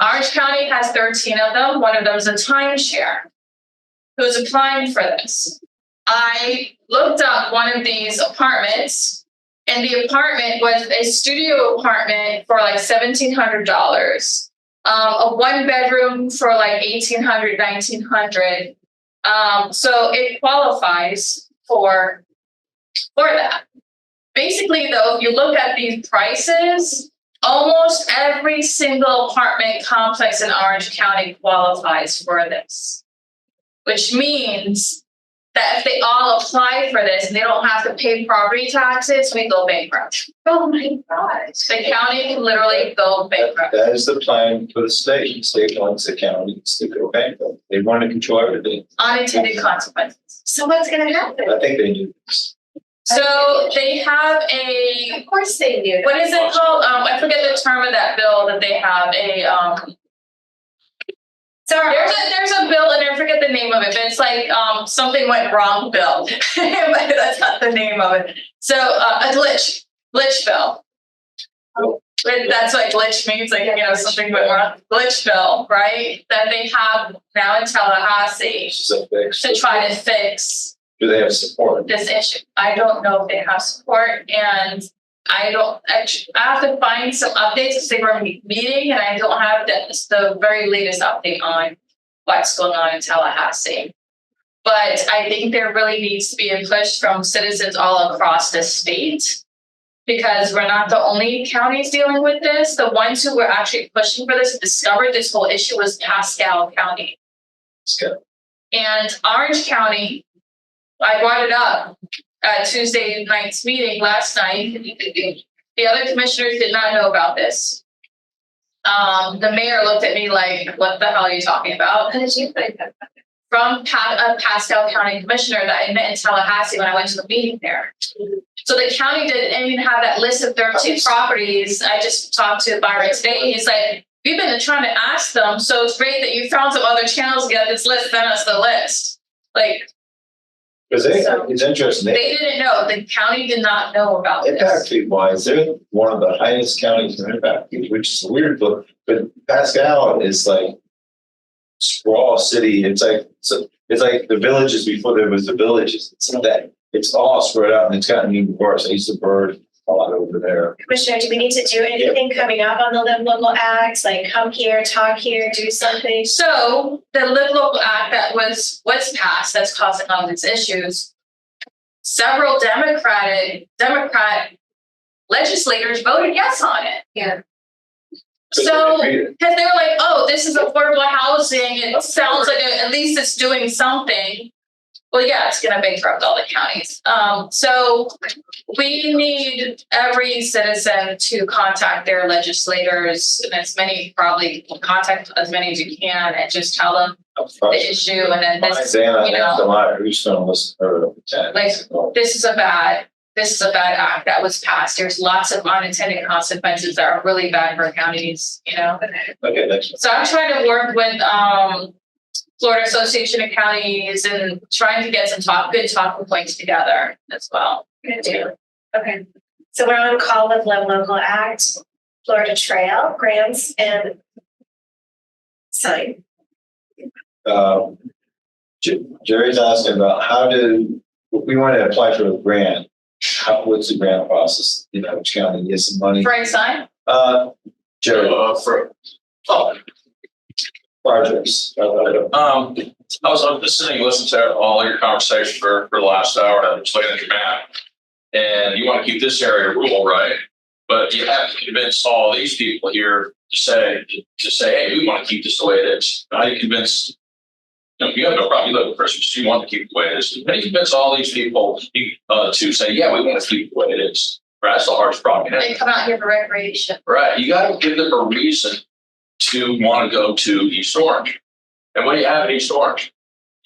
Orange County has 13 of them. One of them is a timeshare who's applying for this. I looked up one of these apartments, and the apartment was a studio apartment for like $1,700. A 1-bedroom for like $1,800, $1,900. So it qualifies for that. Basically, though, if you look at these prices, almost every single apartment complex in Orange County qualifies for this. Which means that if they all apply for this and they don't have to pay property taxes, we go bankrupt. Oh my God. The county can literally go bankrupt. That is the plan for the state. The state wants the counties to go bankrupt. They want to control everything. Unintended consequences. So what's gonna happen? I think they knew this. So they have a, Of course they knew. what is it called? I forget the term of that bill that they have. There's a bill and I forget the name of it, but it's like something went wrong bill. But that's not the name of it. So a glitch bill. And that's what glitch means, like, you know, something went wrong. Glitch bill, right? That they have now in Tallahassee This is a fix. to try to fix Do they have support? this issue. I don't know if they have support, and I have to find some updates because they were meeting, and I don't have the very latest update on what's going on in Tallahassee. But I think there really needs to be a push from citizens all across the state, because we're not the only counties dealing with this. The ones who were actually pushing for this and discovered this whole issue was Pascal County. It's good. And Orange County, I brought it up at Tuesday night's meeting last night. The other commissioners did not know about this. The mayor looked at me like, what the hell are you talking about? How did you find that? From a Pascal County commissioner that I met in Tallahassee when I went to the meeting there. So the county didn't even have that list of 13 properties. I just talked to Byron today. He's like, we've been trying to ask them. So it's great that you found some other channels to get this list. Send us the list. Like, Because it's interesting. they didn't know. The county did not know about Impact this. fee wise, they're one of the highest counties in impact fee, which is weird, but Pascal is like sprawl city. It's like the villages before there was the villages. It's all spread out and it's gotten even worse. I used to bird a lot over there. Commissioner, do we need to do anything coming up on the Live Local Act? Like come here, talk here, do something? So the Live Local Act that was passed that's causing all these issues, several Democrat legislators voted yes on it. Yeah. So, because they were like, oh, this is affordable housing. It sounds like at least it's doing something. Well, yeah, it's going to bankrupt all the counties. So we need every citizen to contact their legislators, and probably contact as many as you can, and just tell them the issue. And then this, Who's going to listen to her? like, this is a bad act that was passed. There's lots of unintended consequences that are really bad for counties, you know? Okay, next one. So I'm trying to work with Florida Association of Counties and trying to get some good talking points together as well. Okay. So we're on call with Live Local Act, Florida Trail, grants, and sign. Jerry's asking about how we want to apply for a grant. What's the grant process? You know, which county gets some money? For a sign? Jerry, projects. I was listening to all your conversation for the last hour, and I was looking at your map. And you want to keep this area rural, right? But you have to convince all these people here to say, hey, we want to keep this the way it is. How do you convince? You have no problem. You live in Christmas. You want to keep it the way it is. How do you convince all these people to say, yeah, we want to keep it the way it is? Right? That's the hardest problem. They come out here for recreation. Right. You got to give them a reason to want to go to East Orange. And what do you have in East Orange?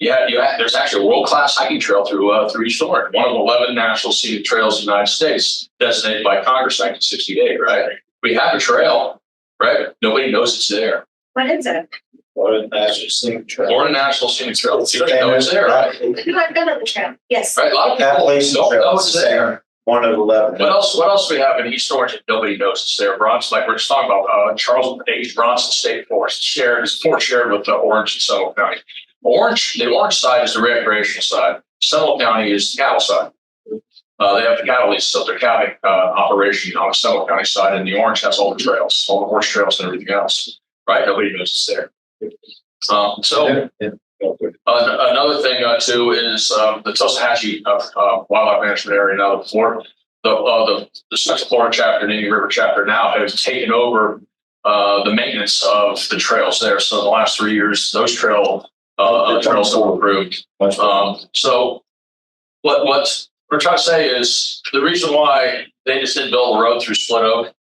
There's actually a world-class hiking trail through East Orange, one of 11 national scenic trails in the United States, designated by Congress in 1968, right? We have a trail, right? Nobody knows it's there. What is it? Florida National Scenic Trail. Florida National Scenic Trail. You don't know it's there, right? I've been on the trail. Yes. Right. A lot of people don't know it's there. One of 11. What else do we have in East Orange that nobody knows it's there? Bronson, like we're just talking about, Charles H. Bronson State Forest, shared with Orange and Seminole County. The orange side is the recreational side. Seminole County is the cattle side. They have the cattle lease, so they're cattle operation on the Seminole County side, and the orange has all the trails, all the horse trails and everything else. Right? Nobody knows it's there. Another thing too is the Tosahatchee Wildlife Management Area now, the the Central Florida chapter, and Indian River chapter now has taken over the maintenance of the trails there. So the last 3 years, those trails have improved. So what we're trying to say is the reason why they just didn't build a road through Split Oak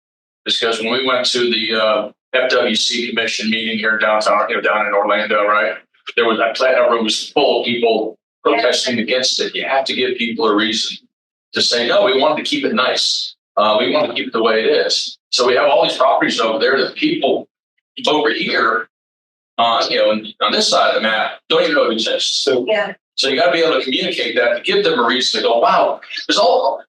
is because when we went to the FWC commission meeting here downtown, down in Orlando, right? There was that room was full of people protesting against it. You have to give people a reason to say, no, we wanted to keep it nice. We want to keep it the way it is. So we have all these properties over there that people over here, on this side of the map don't even know it exists. So you got to be able to communicate that to give them a reason to go, wow,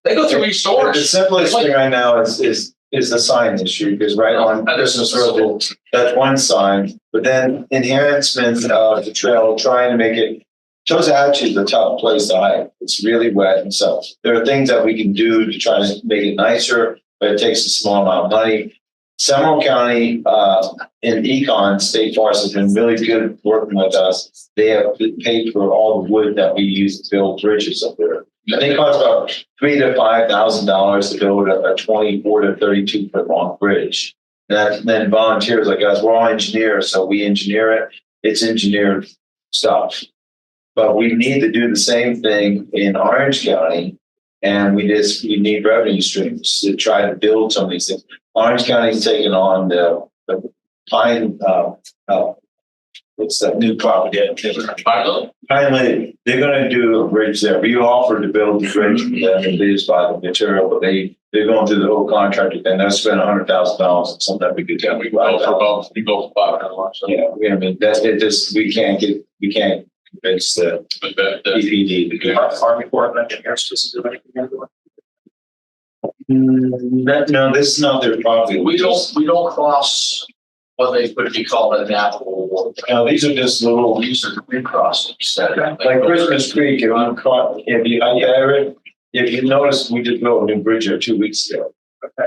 they go through each store. The simplest thing right now is the sign issue, because right on Christmas Road, that's one sign, but then enhancements of the trail, trying to make it, Chosa actually is a tough place to hike. It's really wet, and so there are things that we can do to try to make it nicer, but it takes a small amount of money. Seminole County in Econ State Forest has been really good working with us. They have paid for all the wood that we use to build bridges up there. I think it costs about $3,000 to $5,000 to build a 24 to 32 foot long bridge. And then volunteers like us, we're all engineers, so we engineer it. It's engineered stuff. But we need to do the same thing in Orange County, and we need revenue streams to try to build some of these things. Orange County's taking on the Pine, what's that new property? Pine Lake. They're going to do a bridge there. We offered to build the bridge, and they just buy the material, but they're going through the whole contract again. They'll spend $100,000 on something that we could do. We go for $500. Yeah, I mean that's it. Just we can't convince the EPD to do it. Army Corps of Engineers, this is doing No, this is not their property. We don't cross what they would be called a navigable. No, these are just little. These are green crossings. Like Christmas Creek, if you notice, we did build a new bridge there 2 weeks ago.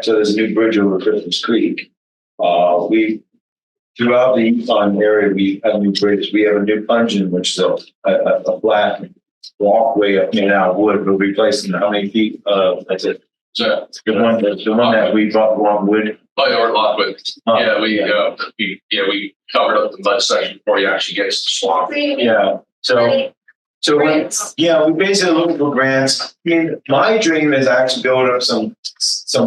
So there's a new bridge over Christmas Creek. We throughout the Yukon area, we have new bridges. We have a new Pungeon, which is a flat walkway up made out of wood. We're replacing how many feet? That's it. So The one that we brought along wood. or Lockwood. We covered up the mud section before you actually get to the swamp. Yeah. So we basically looking for grants. I mean, my dream is actually build up some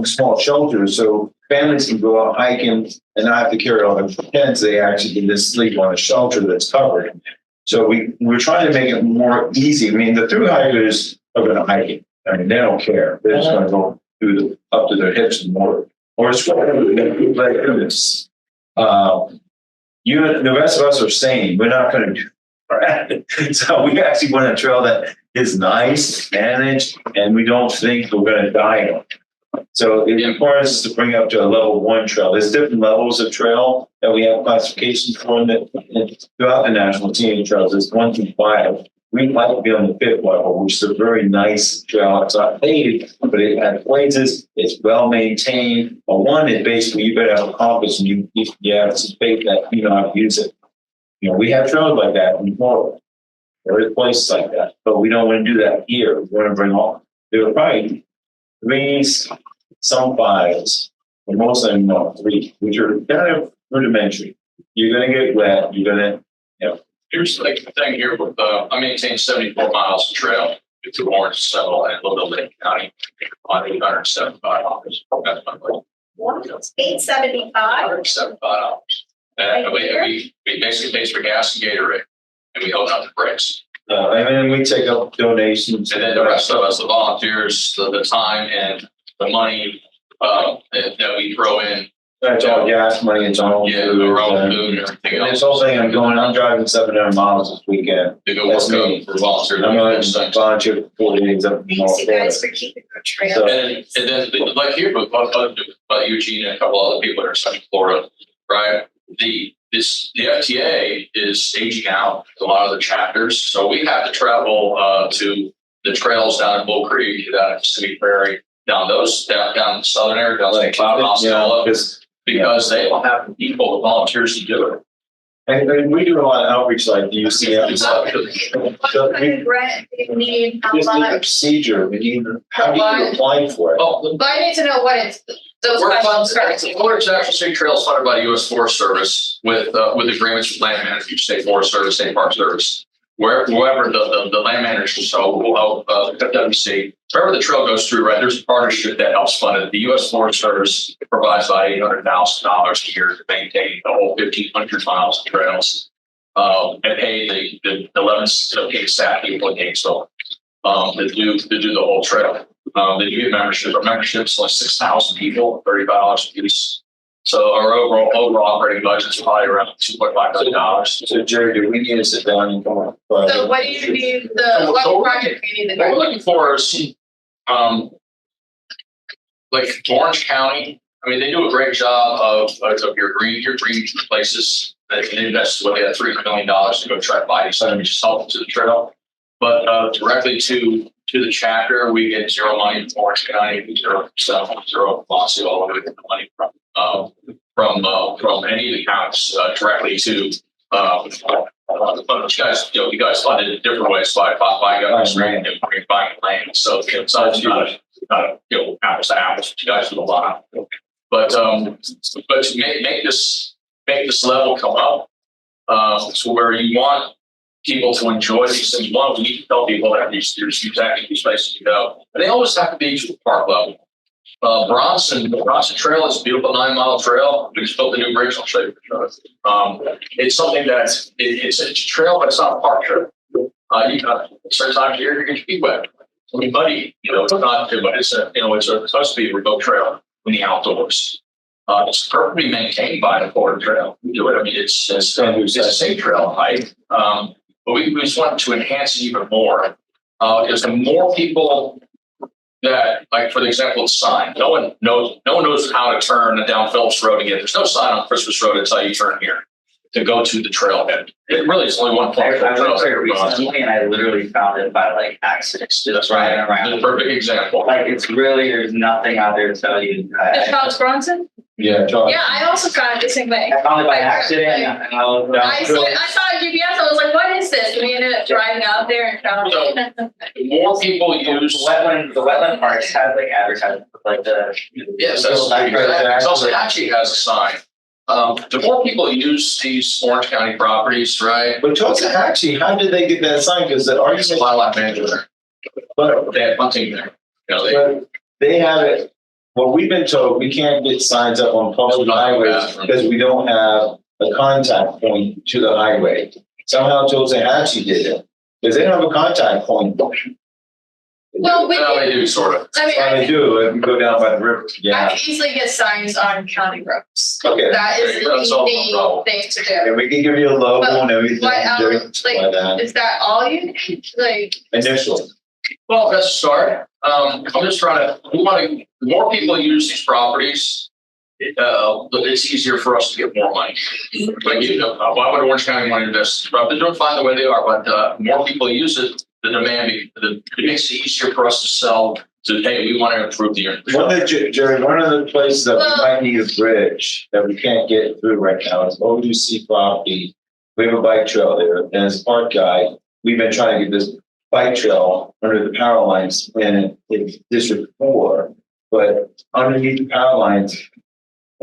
small shelters so families can go out hiking and not have to carry all their tents. They actually can just sleep on a shelter that's covered. So we're trying to make it more easy. I mean, the through hikers are going to hike it. I mean, they don't care. They're just going to go through up to their hips and more. Or it's whatever. The rest of us are sane. We're not going to do. So we actually want a trail that is nice, managed, and we don't think we're going to die on. So it's important is to bring up to a level 1 trail. There's different levels of trail that we have classifications for throughout the national team trails. There's 1 through 5. We might be on the 5th level, which is a very nice trail. It's not paved, but it has places. It's well maintained. But 1 is basically you better have a compass and you have some faith that you know how to use it. We have trails like that in Florida. There is places like that, but we don't want to do that here. We want to bring all. There are probably 3s, some 5s, but most of them 3, which are kind of rudimentary. You're going to get wet. You're going to, Here's the thing here with I maintain 74 miles of trail through Orange, Seminole, and Little Lake County on 875 hours. That's my goal. 875. 875 hours. And we basically pays for gas and Gatorade, and we hold out the bricks. and then we take up donations. And then the rest of us, the volunteers, the time and the money that we throw in. That's all gas money. It's all food. Our own food and everything And else. this whole thing, I'm driving 700 miles this weekend. To go That's work me. out for volunteers. I'm going to volunteer for 4 days up in Thanks, you guys, Florida. for keeping our trail. So- And then like here, but Eugene and a couple other people that are in Central Florida, right? The FTA is aging out a lot of the chapters, so we have to travel to the trails down in Bull Creek, down in Pacific Prairie, down the southern area, down St. Cloud, Osceola, because they don't have the people, the volunteers to do it. And we do a lot of outreach like the UCF and stuff. So we Grant, you need a just need a lot. procedure, we need, how do you apply for it? Oh, But I need to know what it's, those we're questions funded, first. Florida National State Trails funded by the U.S. Forest Service with agreements with land managers, State Forest Service, State Park Service. Wherever the land managers, so will help WC, wherever the trail goes through, right, there's a partnership that helps fund it. The U.S. Forest Service provides about $800,000 a year to maintain the whole 1,500 miles of trails. And pay the 11 staff people in Gainesville to do the whole trail. They do get membership. Our membership's like 6,000 people, $35 a piece. So our overall operating budget's probably around $2.5 million. So Jerry, do we need to sit down and come up? So what do you need, what project do you need What the we're looking for is, like Orange County. I mean, they do a great job of your green places. They invested what they had $300 million to go try to buy these items, just help them to the trail. But directly to the chapter, we get zero money from Orange County, 0%, zero policy, all the way to the money from any of the accounts directly to you guys funded it different ways by government grant and buying land. So it's not apples to apples. You guys do a lot. But to make this level come up to where you want people to enjoy these things. One, we need to tell people that there's exactly these places to go. And they always have to be to the park level. Bronson Trail is a beautiful 9-mile trail. We just built a new bridge. I'll show you. It's something that's it's a trail, but it's not a park trail. You got certain times of year you're going to be wet. I mean, muddy. It's not too, but it's supposed to be a remote trail in the outdoors. It's perfectly maintained by the Florida Trail. We do it. I mean, it's a safe trail height. But we just want to enhance it even more because the more people that, like for the example of sign, no one knows how to turn down Phillips Road again. There's no sign on Christmas Road that tell you turn here to go to the trailhead. It really is only one point. I went there recently and I literally found it by like accident, just riding around. It's a perfect example. Like it's really, there's nothing out there to tell you. The Charles Bronson? Yeah, Charlie. Yeah, I also found it the same way. I found it by accident and I was I saw GPS, I was like, what is this? We ended up driving out there and found it. The more people use the wetland parks have like advertising like the yes, that's exactly. Also, actually has a sign. The more people use these Orange County properties, right? But Toxahatchee, how did they get that sign? Because the There's a argument, wildlife manager there. but They had hunting there. They they have it. Well, we've been told we can't get signs up on public highways because we don't have a contact point to the highway. Somehow Toxahatchee did it because they don't have a contact point. Well, they do sort of. I mean, Well, they do. If you go down by the river, I yeah. can easily get signs on county roads. Okay. That is the That's all no easy problem. thing to do. And we can give you a logo and everything. What Jerry, else? like that. Is that all you need? Like, Initially. Well, that's a start. I'm just trying to. The more people use these properties, it's easier for us to get more money. Like, why would Orange County want to invest? They're doing fine the way they are, but more people use it, the demand, it makes it easier for us to sell. To hey, we want to improve the Jerry, one of the places that we might need a bridge that we can't get through right now is OUC property. We have a bike trail there, and as a park guide, we've been trying to get this bike trail under the power lines in District 4, but underneath the power lines,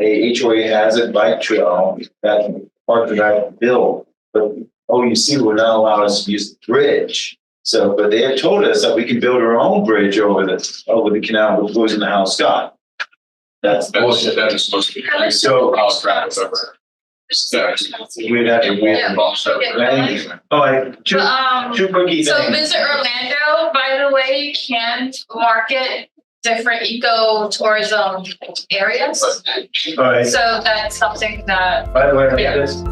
a HOA has a bike trail that Park and I built, but OUC will not allow us to use the bridge. So, but they have told us that we can build our own bridge over the canal which goes in the house, Scott. That's bullshit. That is supposed to be. So, house traffic over. we'd have to wait. Oh, two quickie so things. visit Orlando, by the way, you can market different eco-tourism areas. All right. So that's something that By the way, Yeah. this.